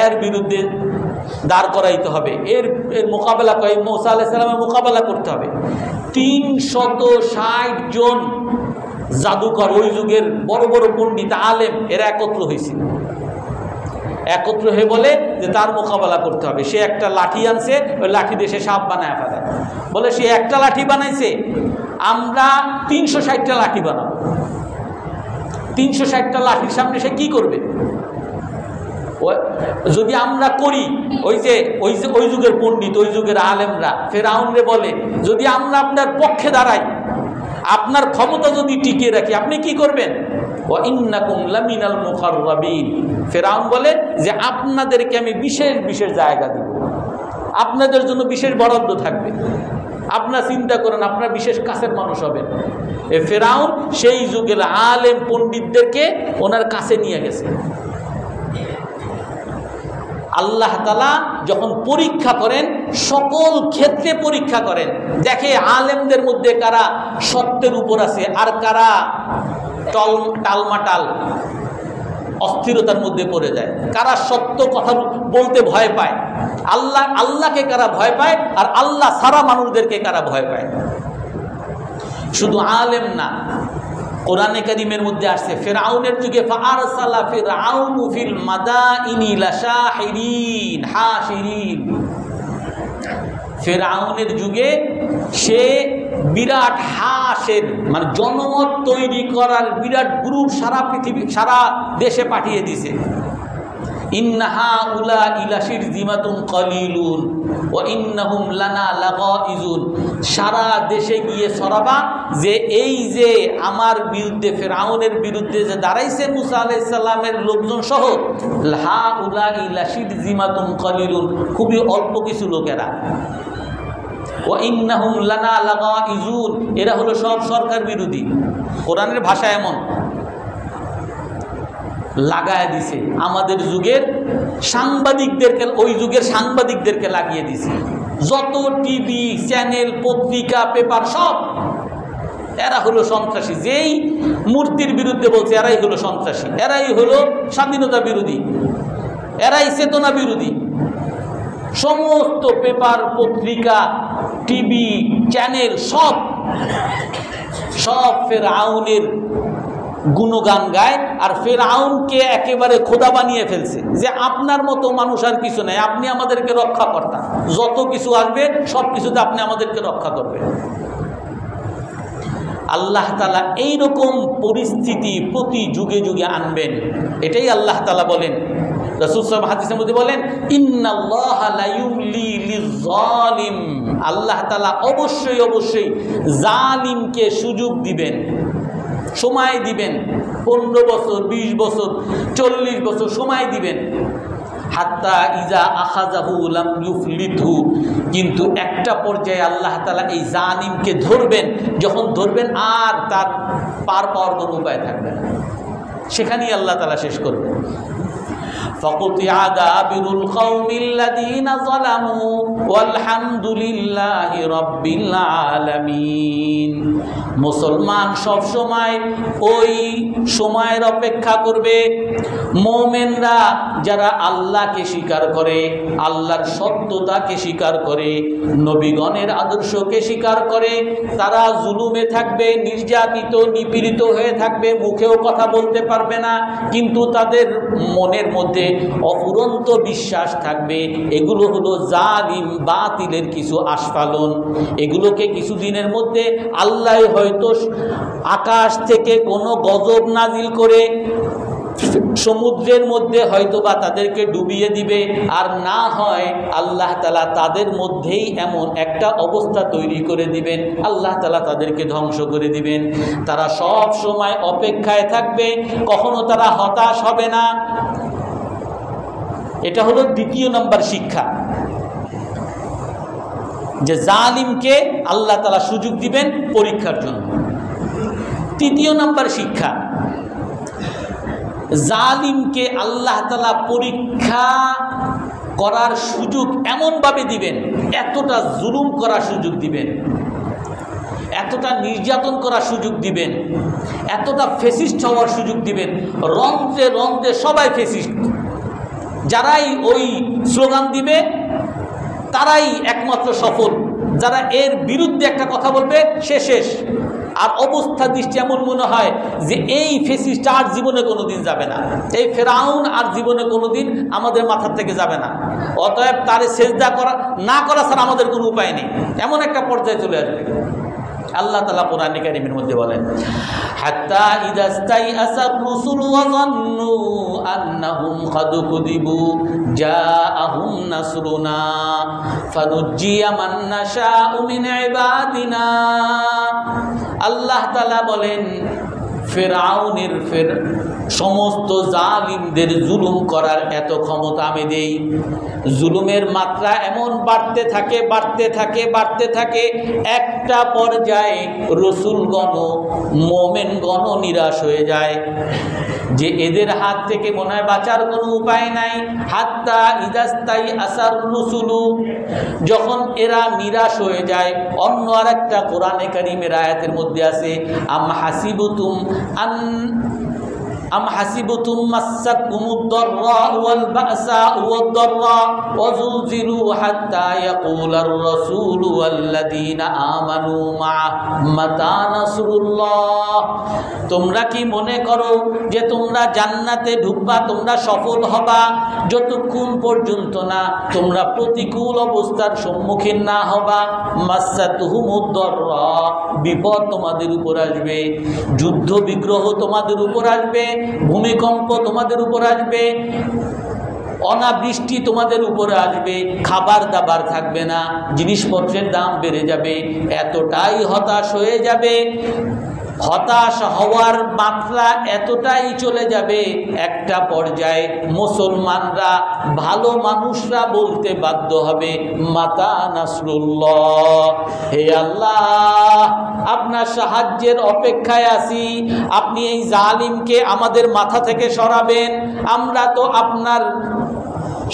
S1: এর বিরুদ্ধে দাঁড় করাইতে হবে, এর মোকাবেলা করে মুসা আলাইহিস সালামের মোকাবেলা করতে হবে। 360 জন জাদুকর, ওই যুগের বড় বড় পণ্ডিত আলেম, এরা একত্র হয়েছিল। একত্র হয়ে বলে যে তার মোকাবেলা করতে হবে। সে একটা লাঠি আনছে, ওই লাঠি দিয়ে সে সাপ বানায় ফেলায়। বলে সে একটা লাঠি বানাইছে, আমরা 360টা লাঠি বানাবো। 360টা লাঠির সামনে সে কি করবে? যদি আমরা করি, ওই যুগের পণ্ডিত, ওই যুগের আলেমরা ফেরাউনরে বলে যদি আমরা আপনার পক্ষে দাঁড়াই, আপনার ক্ষমতা যদি টিকিয়ে রাখি, আপনি কি করবেন? ওয়া ইন্নাকুম লামিনাল মুকাররাবিন। ফেরাউন বলে যে আপনাদেরকে আমি বিশেষ বিশেষ জায়গা দিব, আপনাদের জন্য বিশেষ বরাদ্দ থাকবে, আপনারা চিন্তা করেন, আপনারা বিশেষ কাছের মানুষ হবেন। ফেরাউন সেই যুগের আলেম পণ্ডিতদেরকে ওনার কাছে নিয়ে গেছে। আল্লাহ তাআলা যখন পরীক্ষা করেন, সকল ক্ষেত্রে পরীক্ষা করেন, দেখে আলেমদের মধ্যে কারা সত্যের উপর আছে আর কারা টালমাটাল অস্থিরতার মধ্যে পড়ে যায়, কারা সত্য কথা বলতে ভয় পায়, আল্লাহকে কারা ভয় পায় আর আল্লাহ সারা মানুষদেরকে কারা ভয় পায়। শুধু আলেম না, কোরআনে কারীমের মধ্যে আসছে ফিরআউনের যুগে ফাআরসালা ফিরআউনু ফিল মাদাইনি লাশাহিরিন হাশিরিন। ফিরআউনের যুগে সে বিরাট হাসের মানে জনমত তৈরি করার বিরাট গ্রুপ সারা পৃথিবী, সারা দেশে পাঠিয়ে দিছে। ইন্নাহা উলা ইলাশির জিমাতুন কলিলুন ওয়া ইন্নাহুম লানা লাগাইজুন। সারা দেশে গিয়ে ছড়াবা যে এই যে আমার বিরুদ্ধে, ফিরআউনের বিরুদ্ধে যে দাঁড়াইছে মুসা আলাইহিস সালামের লোকজন সহ, হা উলা ইলাশির জিমাতুন কলিলুন, খুবই অল্প কিছু লোকেরা। ওয়া ইন্নাহুম লানা লাগাইজুন, এরা হলো সব সরকার বিরোধী। কোরআনের ভাষা এমন লাগায় দিছে, আমাদের যুগের সাংবাদিকদেরকে, ওই যুগের সাংবাদিকদেরকে লাগিয়ে দিছে। যত টিভি চ্যানেল, পত্রিকা, পেপার সব এরা হলো সন্ত্রাসী। যেই মূর্তির বিরুদ্ধে বলছে এরাই হলো সন্ত্রাসী, এরাই হলো স্বাধীনতা বিরোধী, এরাই চেতনা বিরোধী। সমস্ত পেপার, পত্রিকা, টিভি চ্যানেল সব ফিরআউনের গুণগান গায় আর ফিরআউনকে একেবারে খোদা বানিয়ে ফেলছে যে আপনার মতো মানুষ আর কিছু নাই, আপনি আমাদেরকে রক্ষা কর্তা, যত কিছু আসবে সব কিছুতে আপনি আমাদেরকে রক্ষা করবেন। আল্লাহ তাআলা এইরকম পরিস্থিতি প্রতি যুগে যুগে আনবেন, এটাই আল্লাহ তাআলা বলেন। রাসূল সাল্লাল্লাহু আলাইহি হাদিসের মধ্যে বলেন ইন্নাল্লাহা লা ইউমলি লিয-যালিম, আল্লাহ তাআলা অবশ্যই অবশ্যই জালিমকে সুযোগ দিবেন, সময় দিবেন, 15 বছর, 20 বছর, 40 বছর সময় দিবেন। হাত্তা ইজা আখাযাহু লাম ইউফলিতহু, কিন্তু একটা পর্যায়ে আল্লাহ তাআলা এই জালিমকে ধরবেন, যখন ধরবেন আর তার পার পাওয়ার কোনো উপায় থাকবে না, সেখানেই আল্লাহ তাআলা শেষ করবেন। ফাকুতিআ দাবিরুল কওমিল্লাযীনা যালামু ওয়ালহামদুলিল্লাহি রাব্বিল আলামিন। মুসলমান সব সময় ওই সময়ের অপেক্ষা করবে মুমিনরা যারা আল্লাহকে স্বীকার করে, আল্লাহর সত্যতাকে স্বীকার করে, নবীগণের আদর্শকে স্বীকার করে, তারা জুলুমে থাকবে, নির্যাতিত নিপীড়িত হয়ে থাকবে, মুখেও কথা বলতে পারবে না, কিন্তু তাদের মনের মধ্যে অফুরন্ত বিশ্বাস থাকবে। এগুলো হলো জালিম বাতিলের কিছু আস্ফালন। এগুলোকে কিছুদিনের মধ্যে আল্লাহ হয়তো আকাশ থেকে কোনো গজব নাজিল করে সমুদ্রের মধ্যে হয়তোবা তাদেরকে ডুবিয়ে দিবে, আর না হয় আল্লাহ তাআলা তাদের মধ্যেই এমন একটা অবস্থা তৈরি করে দিবেন, আল্লাহ তাআলা তাদেরকে ধ্বংস করে দিবেন। তারা সব সময় অপেক্ষায় থাকবে, কখনো তারা হতাশ হবে না। এটা হলো দ্বিতীয় নম্বর শিক্ষা, যে জালিমকে আল্লাহ তাআলা সুযোগ দিবেন পরীক্ষার জন্য। তৃতীয় নম্বর শিক্ষা, জালিমকে আল্লাহ তাআলা পরীক্ষা করার সুযোগ এমনভাবে দিবেন, এতটা জুলুম করার সুযোগ দিবেন, এতটা নির্যাতন করার সুযোগ দিবেন, এতটা ফেসিস্ট হওয়ার সুযোগ দিবেন। রন্ধ্রে রন্ধ্রে সবাই ফেসিস্ট, যারাই ওই স্লোগান দিবে তারাই একমাত্র সফল, যারা এর বিরুদ্ধে একটা কথা বলবে সে শেষ। আর অবস্থা দৃষ্টি এমন মনে হয় যে এই ফেসিস্ট আর জীবনে কোনোদিন যাবে না, এই ফেরাউন আর জীবনে কোনোদিন আমাদের মাথার থেকে যাবে না, অতএব তারে সেজদা করা না করা ছাড়া আমাদের কোনো উপায় নেই, এমন একটা পর্যায়ে চলে আসবে। আল্লাহ তাআলা কোরআন কারীমের মধ্যে বলেন, হাত্তা ইদাস্তাইআসার রুসুল ওয়া যান্নু আন্নাহুম ক্বাদ কুযিবু জাআহুম নাসরুনা ফানুজ্জিয়া মান নাশাউ মিন ইবাদিনা। আল্লাহ তাআলা বলেন, ফেরাউনের সমস্ত জালিমদের জুলুম করার এত ক্ষমতা আমি দেই, জুলুমের মাত্রা এমন বাড়তে থাকে বাড়তে থাকে বাড়তে থাকে, একটা পর্যায়ে রসুলগণ মোমেনগণ নিরাশ হয়ে যায় যে এদের হাত থেকে মনে হয় বাঁচার কোনো উপায় নাই। হাত্তা ইদাস্তাই আসার রসুলু, যখন এরা নিরাশ হয়ে যায়, অন্য আর একটা কোরআনে কারীমের আয়াতের মধ্যে আছে, আম হাসিবতুম মাসাকুমুদ দাররা ওয়াল বাসা ওয়াদ-দাররা ওয়াযুলজিলু হাত্তা ইয়াকুলার রাসূলু ওয়াল্লাযীনা আমানু মা'আহু মাতা নাসরুল্লাহ। তোমরা কি মনে করো যে তোমরা জান্নাতে ঢুকবা, তোমরা সফল হবা যতক্ষণ পর্যন্ত না তোমরা প্রতিকূল অবস্থার সম্মুখীন না হবা। মাসাতুহুমুদ দাররা, বিপদ তোমাদের উপর আসবে, যুদ্ধ বিগ্রহ তোমাদের উপর আসবে, ভূমিকম্প তোমাদের উপর আসবে, অনাবৃষ্টি তোমাদের উপরে আসবে, খাবার দাবার থাকবে না, জিনিসপত্রের দাম বেড়ে যাবে, এতটাই হতাশ হয়ে যাবে, হতাশ হওয়ার মাত্রা এতটাই চলে যাবে, একটা পর্যায়ে মুসলমানরা, ভালো মানুষরা বলতে বাধ্য হবে, মাতা নাসরুল্লাহ, হে আল্লাহ আপনার সাহায্যের অপেক্ষায় আছি, আপনি এই জালিমকে আমাদের মাথা থেকে সরাবেন, আমরা তো আপনার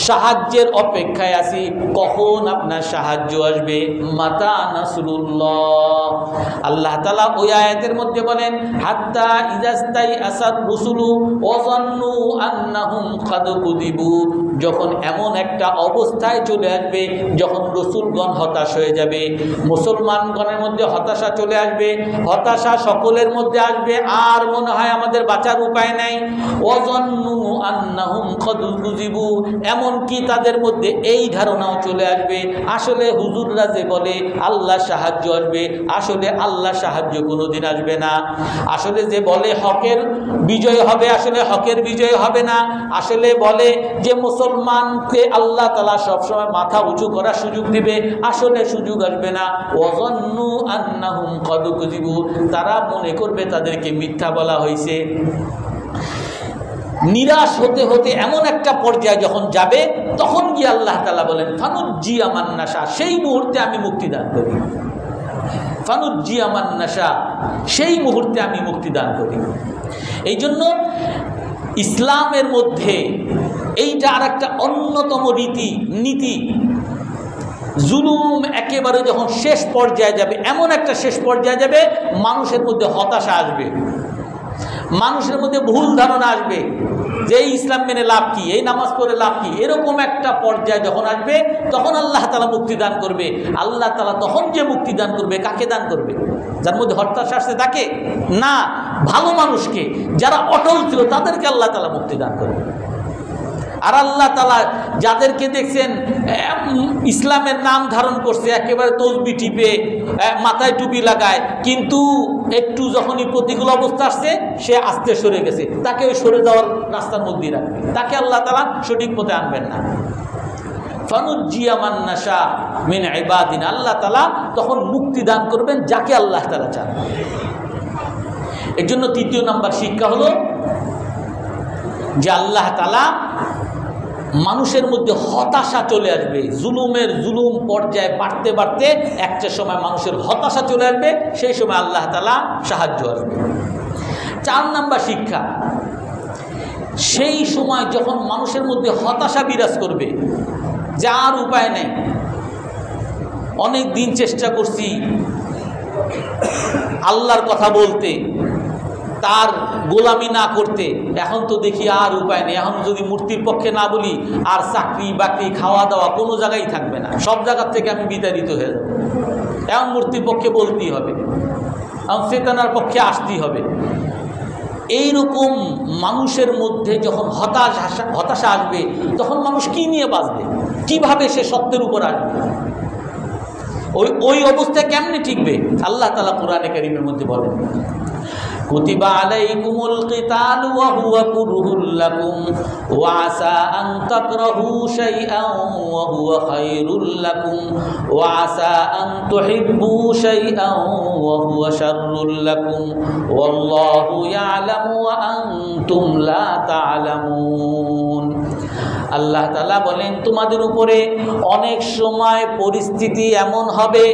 S1: সাহায্যের অপেক্ষায় আছি, কখন আপনার সাহায্য আসবে। মাতা নাসরুল্লাহ। আল্লাহ তাআলা ওই আয়াতের মধ্যে বলেন, হাত্তা ইদাস্তাই আসার রুসুলু ওয়া যান্নু আন্নাহুম ক্বাদ কুযিবু, যখন এমন একটা অবস্থায় চলে আসবে, যখন রসুলগণ হতাশ হয়ে যাবে, মুসলমানগণের মধ্যে হতাশা চলে আসবে, হতাশা সকলের মধ্যে আসবে, আর মনে হয় আমাদের বাঁচার উপায় নাই। ওয়া যান্নু আন্নাহুম ক্বাদ কুযিবু, এমনকি তাদের মধ্যে এই ধারণাও চলে আসবে, আসলে হুজুররা যে বলে আল্লাহ সাহায্য আসবে, আসলে আল্লাহ সাহায্য কোনোদিন আসবে না, আসলে যে বলে হকের বিজয় হবে, আসলে হকের বিজয় হবে না, আসলে বলে যে মুসলমানকে আল্লাহ তাআলা সবসময় মাথা উঁচু করার সুযোগ দিবে, আসলে সুযোগ আসবে না। ওয়াযান্নু আন্নাহুম ক্বাদ কুযিবু, তারা মনে করবে তাদেরকে মিথ্যা বলা হয়েছে। নিরাশ হতে হতে এমন একটা পর্যায়ে যখন যাবে, তখন গিয়ে আল্লাহ তাআলা বলেন, ফানুজ্জিয়া মান নাশা, সেই মুহূর্তে আমি মুক্তি দান করি। ফানুজ্জিয়া মান নাশা, সেই মুহূর্তে আমি মুক্তি দান করি। এই জন্য ইসলামের মধ্যে এইটা আর একটা অন্যতম নীতি। জুলুম একেবারে যখন শেষ পর্যায়ে যাবে, এমন একটা শেষ পর্যায়ে যাবে, মানুষের মধ্যে হতাশা আসবে, মানুষের মধ্যে ভুল ধারণা আসবে যে এই ইসলাম মেনে লাভ কি, এই নামাজ পড়ে লাভ কি। এরকম একটা পর্যায়ে যখন আসবে, তখন আল্লাহ তাআলা মুক্তি দান করবে। আল্লাহ তাআলা তখন যে মুক্তি দান করবে, কাকে দান করবে? যার মধ্যে হতাশা আসছে তাকে না, ভালো মানুষকে, যারা অটল ছিল তাদেরকে আল্লাহ তাআলা মুক্তি দান করবে। আর আল্লাহ তাআলা যাদেরকে দেখছেন ইসলামের নাম ধারণ করছে, একেবারে তসবি টিপে মাথায় টুপি লাগায়, কিন্তু একটু যখনই প্রতিকূল অবস্থা আসছে সে আস্তে সরে গেছে, তাকে ওই সরে যাওয়ার রাস্তার মধ্যেই রাখবে, তাকে আল্লাহ তাআলা সঠিক পথে আনবেন না। ফানুজ্জিয়া মান নাশা মিন ইবাদিনা, আল্লাহ তাআলা তখন মুক্তি দান করবেন যাকে আল্লাহ তাআলা চান। এর জন্য তৃতীয় নাম্বার শিক্ষা হলো যে আল্লাহ তাআলা মানুষের মধ্যে হতাশা চলে আসবে, জুলুম পর্যায়ে বাড়তে বাড়তে একটা সময় মানুষের হতাশা চলে আসবে, সেই সময় আল্লাহ তাআলা সাহায্য আসবে। 4 নাম্বার শিক্ষা, সেই সময় যখন মানুষের মধ্যে হতাশা বিরাজ করবে, যার উপায় নেই, অনেক দিন চেষ্টা করছি আল্লাহর কথা বলতে, তার গোলামি না করতে, এখন তো দেখি আর উপায় নেই, এখন যদি মূর্তির পক্ষে না বলি আর চাকরি বাকরি খাওয়া দাওয়া কোনো জায়গায় থাকবে না, সব জায়গার থেকে আমি বিতাড়িত হয়ে যাব, এখন মূর্তির পক্ষে বলতেই হবে, এখন চেতনার পক্ষে আসতেই হবে। এইরকম মানুষের মধ্যে যখন হতাশা আসবে, তখন মানুষ কি নিয়ে বাঁচবে, কিভাবে সে সত্যের উপর আসবে, ওই অবস্থায় কেমনে ঠিকবে? আল্লাহ তাআলা কোরআনে কারীমের মধ্যে বলেন, কুতিবা আলাইকুমুল কিতালু ওয়া হুয়া কুরহুল লাকুম ওয়া আসা আন তাকরাহু শাইআন ওয়া হুয়া খায়রুল লাকুম ওয়া আসা আন তুহিব্বু শাইআন ওয়া হুয়া শাররুল লাকুম ওয়াল্লাহু ইয়ালামু ওয়া আনতুম লা তা'লামুন। আল্লাহ তাআলা বলেন, তোমাদের উপরে অনেক সময় পরিস্থিতি এমন হবে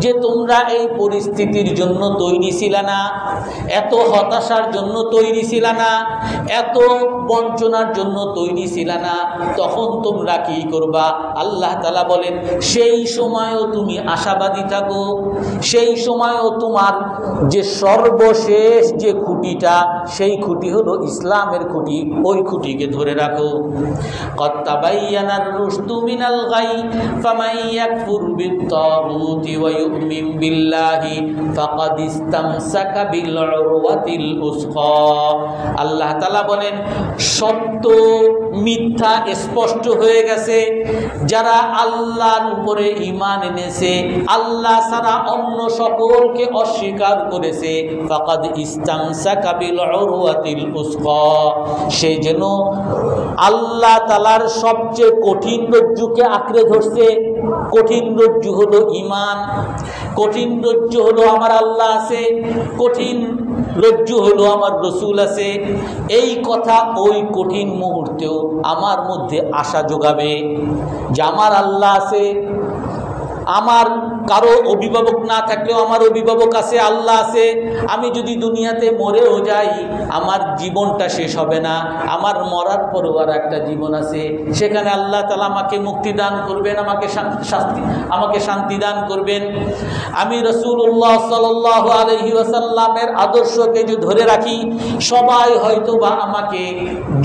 S1: যে তোমরা এই পরিস্থিতির জন্য তৈরি ছিল না, এত হতাশার জন্য তৈরি ছিল না, এত বঞ্চনার জন্য তৈরি ছিল না, তখন তোমরা কি করবা? আল্লাহ তাআলা বলেন, সেই সময়ও তুমি আশাবাদী থাকো, সেই সময়ও তোমার যে সর্বশেষ যে খুঁটিটা, সেই খুঁটি হলো ইসলামের খুঁটি, ওই খুঁটিকে ধরে রাখো। قد تبين الرشد من الغي فمن يكفر بالطاغوت ويؤمن بالله فقد استمسك بالعروة الوثقى। আল্লাহ তাআলা বলেন, সত্য মিথ্যা স্পষ্ট হয়ে গেছে, যারা আল্লাহর উপরে ঈমান এনেছে, আল্লাহ ছাড়া অন্য সকলকে অস্বীকার করেছে, ফাকাদ ইস্তামসাকা বিল উরওয়াতিল উসকা, সে যেন আল্লাহ তাআলার সবচেয়ে কঠিন রজ্জুকে আঁকড়ে ধরছে। কঠিন রজ্জু হলো ঈমান, কঠিন রজ্জু হলো আমার আল্লাহ আছে, কঠিন রজ্জু হলো আমার রসুল আছে। এই কথা ওই কঠিন মুহূর্তেও আমার মধ্যে আশা যোগাবে যে আমার আল্লাহ আছে, আমার কারো অভিভাবক না থাকলেও আমার অভিভাবক আছে, আল্লাহ আছে। আমি যদি দুনিয়াতে মরেও যাই, আমার জীবনটা শেষ হবে না, আমার মরার পরও আর একটা জীবন আছে, সেখানে আল্লাহ তাআলা আমাকে মুক্তি দান করবেন, আমাকে শান্তি দান করবেন। আমি রাসূলুল্লাহ সাল্লাল্লাহু আলাইহি ওয়াসাল্লামের আদর্শকে যদি ধরে রাখি, সবাই হয়তো বা আমাকে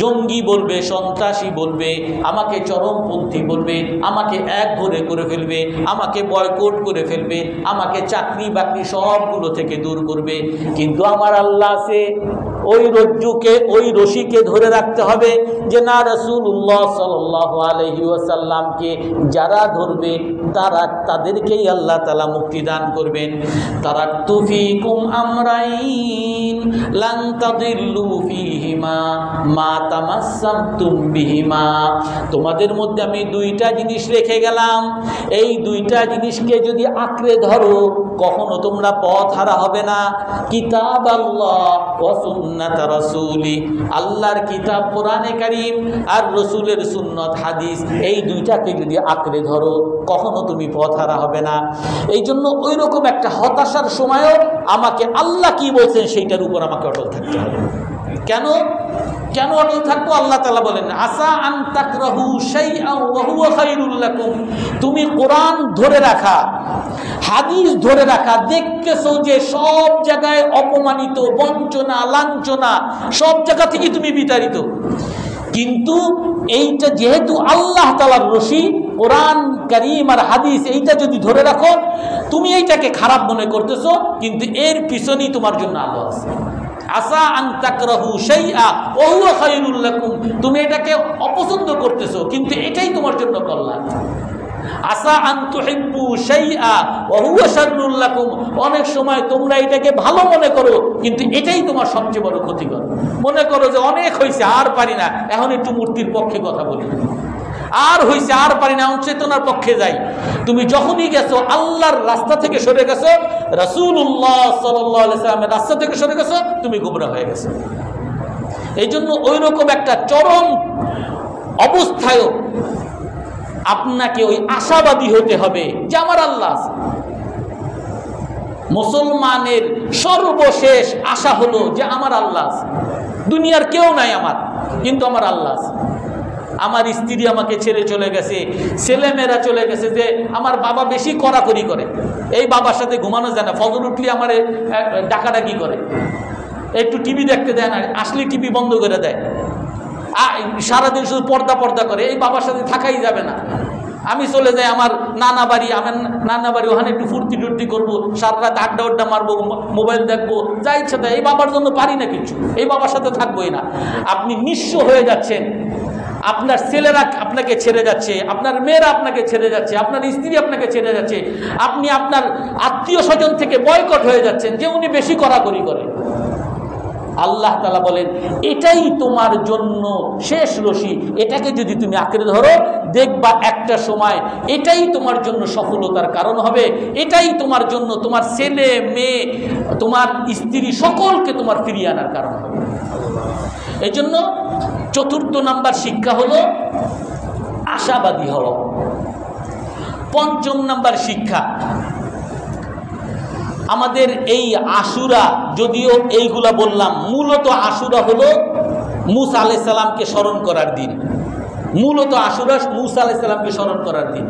S1: জঙ্গি বলবে, সন্ত্রাসী বলবে, আমাকে চরমপন্থী বলবে, আমাকে একঘরে করে ফেলবে, আমাকে বয়কট করে ফেলবে, আমাকে চাকরি বাকরি সবগুলো থেকে দূর করবে, কিন্তু আমার আল্লাহ আছে। ওই রজ্জুকে, ওই রশিকে ধরে রাখতে হবে যে না, রাসূলুল্লাহ সাল্লাল্লাহু আলাইহি ওয়াসাল্লামকে যারা ধরবে তাদেরকেই আল্লাহ তাআলা মুক্তি দান করবেন। তারাকতু ফীকুম আমরাইন লান তাদিল্লু ফীহিমা মা তামাসসাকতুম বিহিমা, তোমাদের মধ্যে আমি দুইটা জিনিস রেখে গেলাম, এই দুইটা জিনিসকে যদি আঁকড়ে ধরো কখনো তোমরা পথ হারা হবে না। কিতাব আল্লাহ ওয়া সুন্নাত রাসূলি, আল্লাহর কিতাব কোরআনে কারীম আর রাসূলের সুন্নাত হাদিস, এই দুইটাকে যদি আঁকড়ে ধরো কখনো তুমি পথ হারা হবে না। এই জন্য ওই রকম একটা হতাশার সময়ও আমাকে আল্লাহ কি বলছেন সেইটার উপর আমাকে অটল থাকতে হবে। কেন কেন অটল থাকবো? আল্লাহ তাআলা বলেন আসা আন তাকরাহু শাইআন ওয়া হুয়া খায়রুল লাকুম। তুমি কোরআন ধরে রাখা, হাদিস ধরে রাখা, দেখতেছো যে সব জায়গায় অপমানিত, বঞ্চনা, লাঞ্ছনা, সব জায়গা থেকে তুমি বিতাড়িত, কিন্তু এইটা যেহেতু আল্লাহ তাআলার রশি, কোরআন কারীম আর হাদিস, এইটা যদি ধরে রাখো, তুমি এইটাকে খারাপ মনে করতেছো, কিন্তু এর পিছনেই তোমার জন্য আলো আছে। আসা আন তাকরাহু শাইআ ওয়া হুয়া খায়রুল লাকুম। তুমি এটাকে অপছন্দ করতেছো, কিন্তু এটাই তোমার জন্য কল্যাণ। আসা আন তুহিব্বু শাইআ ওয়া হুয়া শাররুল লাকুম। অনেক সময় তোমরা এটাকে ভালো মনে করো, কিন্তু এটাই তোমার সবচেয়ে বড় ক্ষতিকর। মনে করো যে অনেক হয়েছে, আর পারি না, এখন একটু মূর্তির পক্ষে কথা বলি, আর হয়েছে, আর পারি না, চেতনার পক্ষে যাই। তুমি যখনই গেছো আল্লাহর রাস্তা থেকে সরে গেছো, রাসূলুল্লাহ সাল্লাল্লাহু আলাইহি ওয়াসাল্লামের রাস্তা থেকে সরে গেছো, তুমি গোমরা হয়ে গেছো। এই জন্য ওই রকম একটা চরম অবস্থায়ও আপনাকে ওই আশাবাদী হতে হবে যে আমার আল্লাহ আছে। মুসলমানের সর্বশেষ আশা হলো যে আমার আল্লাহ আছে, দুনিয়ার কেউ নাই আমার, কিন্তু আমার আল্লাহ আছে। আমার স্ত্রী আমাকে ছেড়ে চলে গেছে, ছেলেমেয়েরা চলে গেছে, যে আমার বাবা বেশি কড়াকড়ি করে, এই বাবার সাথে ঘুমানো যায় না, ফজর উঠলে আমার ডাকাডাকি করে, একটু টিভি দেখতে দেয় না, আসলে টিভি বন্ধ করে দেয়, সারাদিন শুধু পর্দা পর্দা করে, এই বাবার সাথে থাকাই যাবে না। আমি চলে যাই আমার নানা বাড়ি, আমার নানা বাড়ি, ওখানে একটু ফুর্তি টুর্তি করবো, সারা রাত আড্ডা আড্ডা মারবো, মোবাইল দেখবো, যা ইচ্ছা দেয়, এই বাবার জন্য পারি না কিছু, এই বাবার সাথে থাকবোই না। আপনি নিঃস্ব হয়ে যাচ্ছেন, আপনার ছেলেরা আপনাকে ছেড়ে যাচ্ছে, আপনার মেয়েরা আপনাকে ছেড়ে যাচ্ছে, আপনার স্ত্রী আপনাকে ছেড়ে যাচ্ছে, আপনি আপনার আত্মীয় স্বজন থেকে বয়কট হয়ে যাচ্ছেন যে উনি বেশি কড়াকড়ি করে। আল্লাহ তাআলা বলেন এটাই তোমার জন্য শেষ রশি, এটাকে যদি তুমি আঁকড়ে ধরো, দেখবা একটা সময় এটাই তোমার জন্য সফলতার কারণ হবে, এটাই তোমার জন্য, তোমার ছেলে মেয়ে, তোমার স্ত্রী, সকলকে তোমার ফিরিয়ে আনার কারণ হবে। এই জন্য ৪র্থ নাম্বার শিক্ষা হলো আশাবাদী হওয়া। ৫ম নাম্বার শিক্ষা, আমাদের এই আশুরা, যদিও এইগুলা বললাম, মূলত আশুরা হলো মূসা আলাইহিস সালামকে স্মরণ করার দিন। মূলত আশুরা মূসা আলাইহিস সালামকে স্মরণ করার দিন,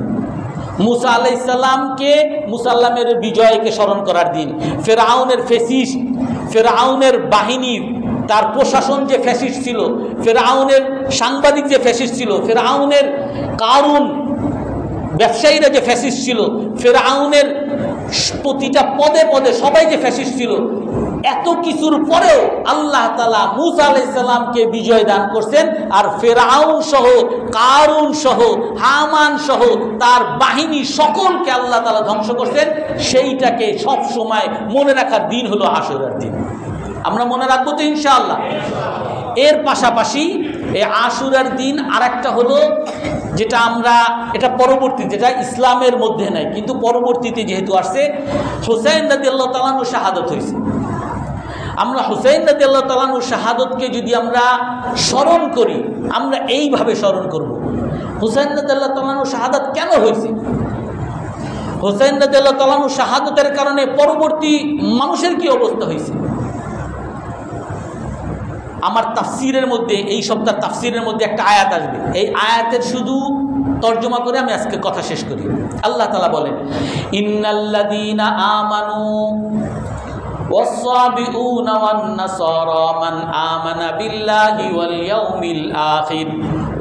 S1: মূসা আলাইহিস সালামকে, মুসাল্লামের বিজয়কে স্মরণ করার দিন। ফেরাউনের ফেসিস্ট, ফেরাউনের বাহিনী, তার প্রশাসন যে ফ্যাসিস্ট ছিল, ফেরাউনের সাংবাদিক যে ফ্যাসিস্ট ছিল, ফেরাউনের কারুন ব্যবসায়ীরা যে ফ্যাসিস্ট ছিল, ফেরাউনের প্রতিটা পদে পদে সবাই যে ফ্যাসিস্ট ছিল, এত কিছুর পরেও আল্লাহ তাআলা মূসা আলাইহিস সালামকে বিজয় দান করছেন, আর ফেরাউন সহ, কারুন সহ, হামান সহ তার বাহিনী সকলকে আল্লাহ তাআলা ধ্বংস করছেন। সেইটাকে সব সময় মনে রাখার দিন হলো আশুরার দিন। আমরা মনে রাখবো তো ইনশাআল্লাহ। এর পাশাপাশি এই আশুরার দিন আরেকটা হলো, যেটা আমরা, এটা পরবর্তী, যেটা ইসলামের মধ্যে নাই, কিন্তু পরবর্তীতে যেহেতু আসছে, হুসাইন রাদিয়াল্লাহু তাআলা আনহু শাহাদাত হয়েছে। আমরা হুসাইন রাদিয়াল্লাহু তাআলা আনহু শাহাদাতকে যদি আমরা স্মরণ করি, আমরা এইভাবে স্মরণ করব, হুসাইন রাদিয়াল্লাহু তাআলা আনহু শাহাদাত কেন হয়েছে? হুসাইন রাদিয়াল্লাহু তাআলা আনহু শাহাদাতের কারণে পরবর্তী মানুষের কি অবস্থা হয়েছে? আমার তাফসিরের মধ্যে, এই সপ্তাহ তাফসিরের মধ্যে একটা আয়াত আসবে, এই আয়াতের শুধু তর্জমা করে আমি আজকে কথা শেষ করি। আল্লাহ তাআলা বলেন ইন্নাল্লাযীনা আমানু ওয়াস-সাবিউনা ওয়ান-নাসারা মান আমানা বিল্লাহি ওয়াল ইয়াউমিল আখির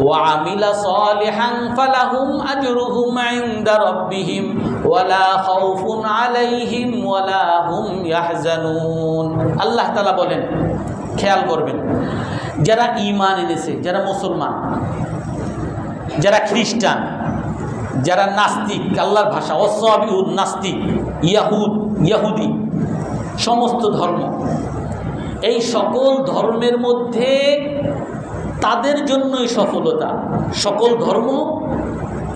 S1: ওয়া আমিলা সালিহান ফালাহুম আজরুহুম ইনদা রাব্বিহিম ওয়ালা খাউফুন আলাইহিম ওয়ালা হুম ইয়াহজানুন। আল্লাহ তাআলা বলেন, খেয়াল করবেন, যারা ঈমান এনেছে, যারা মুসলমান, যারা খ্রিস্টান, যারা নাস্তিক, আল্লাহর ভাষা অসাবিউন, নাস্তিক, ইয়াহুদি, সমস্ত ধর্ম, এই সকল ধর্মের মধ্যে তাদের জন্যই সফলতা। সকল ধর্ম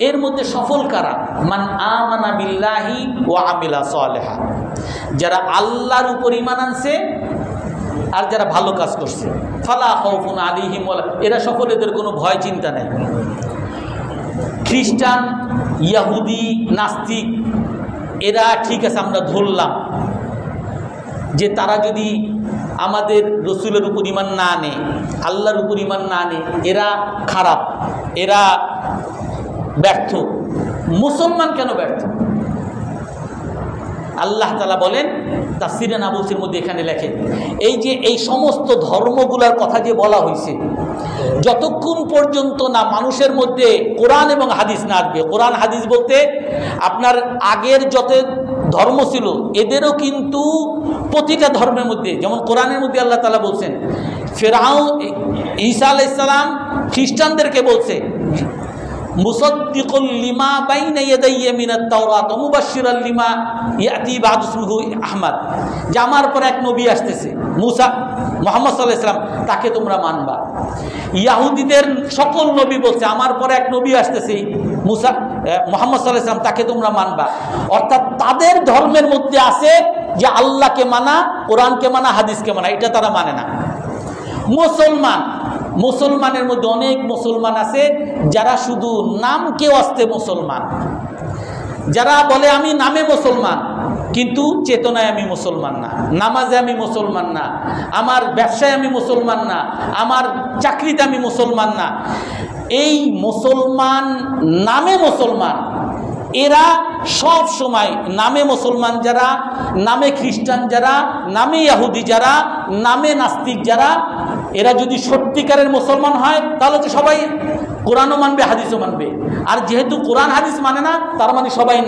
S1: এর মধ্যে সফল কারা? মান আমানা বিল্লাহি ওয়া আমিলা সালিহা, যারা আল্লাহর উপর ঈমান আনছে আর যারা ভালো কাজ করছে। ফালা খাউফুন আলাইহিম ওয়ালা, এরা সকলেদের কোনো ভয় চিন্তা নেই। খ্রিস্টান, ইয়াহুদি, নাস্তিক, এরা ঠিক আছে, আমরা ধরলাম যে তারা যদি আমাদের রসুলের উপর ঈমান না আনে, আল্লাহর উপর ঈমান না আনে, এরা খারাপ, এরা ব্যর্থ। মুসলমান কেন ব্যর্থ? আল্লাহ তাআলা বলেন তাফসীরে নাবুসির মধ্যে, এখানে লেখেন, এই যে এই সমস্ত ধর্মগুলোর কথা যে বলা হয়েছে, যতক্ষণ পর্যন্ত না মানুষের মধ্যে কোরআন এবং হাদিস না আসবে। কোরআন হাদিস বলতে আপনার আগের যত ধর্ম ছিল এদেরও কিন্তু প্রতিটা ধর্মের মধ্যে, যেমন কোরআনের মধ্যে আল্লাহ তাআলা বলছেন, ফিরআউন ঈসা আলাইহিস সালাম খ্রিস্টানদেরকে বলছে মুসাদ্দিকুল লিমা বাইনা ইয়াদাইয়া মিনাত তাওরাত ওয়া মুবাশশিরাল লিমা ইয়াতি বা'দু ইসমিহু আহমদ, যে আমার পর এক নবী আসতেছে মুসা, মুহাম্মদ সাল্লাল্লাহু আলাইহি ওয়াসাল্লাম, তাকে তোমরা মানবা। ইহুদিদের সকল নবী বলছে আমার পর এক নবী আসতেছে মুসা, মুহাম্মদ সাল্লাল্লাহু আলাইহি ওয়াসাল্লাম, তাকে তোমরা মানবা। অর্থাৎ তাদের ধর্মের মধ্যে আছে যে আল্লাহকে মানা, কোরআনকে মানা, হাদিসকে মানা, এটা তারা মানে না। মুসলমানের মধ্যে অনেক মুসলমান আছে যারা শুধু নামকে ওয়াস্তে মুসলমান, যারা বলে আমি নামে মুসলমান কিন্তু চেতনায় আমি মুসলমান না, নামাজে আমি মুসলমান না, আমার ব্যবসায় আমি মুসলমান না, আমার চাকরিতে আমি মুসলমান না। এই মুসলমান নামে মুসলমান, এরা সব সময় নামে মুসলমান যারা, নামে খ্রিস্টান যারা, নামে ইহুদি যারা, নামে নাস্তিক যারা, এরা যদি সত্যিকারের মুসলমান হয় তাহলে তো সবাই কোরআনও মানবে, হাদিসও মানবে। আর যেহেতু কোরআন হাদিস মানে না, তার মানে সবাই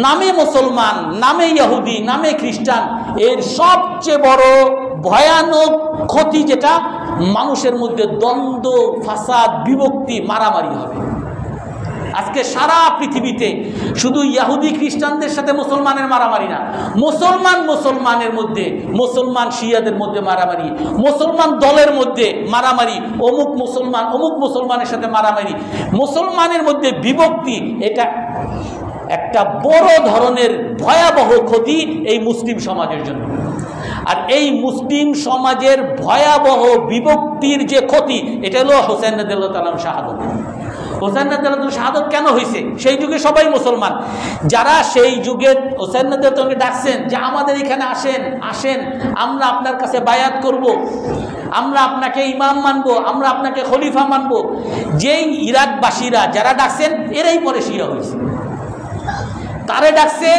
S1: নামে মুসলমান, নামে ইহুদি, নামে খ্রিস্টান। এর সবচেয়ে বড় ভয়ানক ক্ষতি যেটা, মানুষের মধ্যে দ্বন্দ্ব, ফাসাদ, বিভক্তি, মারামারি হবে। আজকে সারা পৃথিবীতে শুধু ইহুদি খ্রিস্টানদের সাথে মুসলমানের মারামারি না, মুসলমানের মধ্যে, মুসলমান শিয়াদের মধ্যে মারামারি, মুসলমান দলের মধ্যে মারামারি, অমুক মুসলমানের সাথে মারামারি, মুসলমানের মধ্যে বিভক্তি। এটা একটা বড় ধরনের ভয়াবহ ক্ষতি এই মুসলিম সমাজের জন্য। আর এই মুসলিম সমাজের ভয়াবহ বিভক্তির যে ক্ষতি, এটা হলো হোসেন রাদিয়াল্লাহু তাআলা শাহাদাত। হোসেন রাদিয়াল্লাহু তাআলা শাহাদাত কেন হয়েছে? সেই যুগে সবাই মুসলমান, যারা সেই যুগে হোসেন রাদিয়াল্লাহু তাআলাকে ডাকছেন যে আমাদের এখানে আসেন, আমরা আপনার কাছে বায়াত করব, আমরা আপনাকে ইমাম মানব, আমরা আপনাকে খলিফা মানব। যেই ইরাকবাসীরা যারা ডাকছেন এরাই পরে শিয়া হয়েছে। তারে ডাকছে,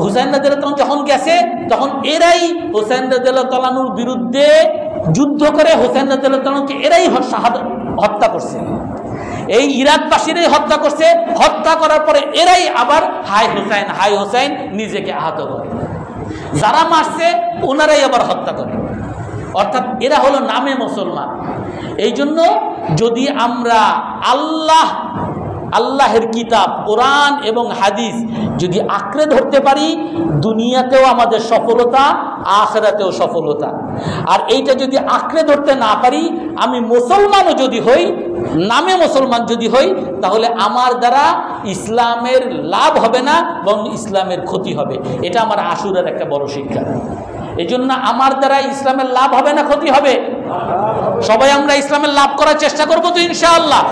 S1: হুসাইন রাদিয়াল্লাহু তাআলা যখন গেছে তখন এরাই হুসাইন রাদিয়াল্লাহু তাআলার বিরুদ্ধে যুদ্ধ করে হুসাইন রাদিয়াল্লাহু তাআলাকে এরাই হত্যা করছে। এই ইরাকবাসীরাই হত্যা করছে। হত্যা করার পরে এরাই আবার হাই হুসাইন নিজেকে আহত করে। যারা মারছে ওনারাই আবার হত্যা করে। অর্থাৎ এরা হলো নামে মুসলমান। এই জন্য যদি আমরা আল্লাহের কিতাব কোরআন এবং হাদিস যদি আঁকড়ে ধরতে পারি, দুনিয়াতেও আমাদের সফলতা, আখিরাতেও সফলতা। আর এইটা যদি আঁকড়ে ধরতে না পারি, আমি মুসলমানও যদি হই, নামে মুসলমান যদি হই, তাহলে আমার দ্বারা ইসলামের লাভ হবে না, বরং ইসলামের ক্ষতি হবে। এটা আমার আশুরার একটা বড় শিক্ষা। এই জন্য আমার দ্বারা ইসলামের লাভ হবে না, ক্ষতি হবে। সবাই আমরা ইসলামের লাভ করার চেষ্টা করবো তো ইনশাআল্লাহ।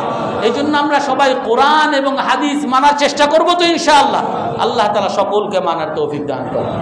S1: এই জন্য আমরা সবাই কোরআন এবং হাদিস মানার চেষ্টা করবো তো ইনশাআল্লাহ। আল্লাহ তাআলা সকলকে মানার তৌফিক দান করেন।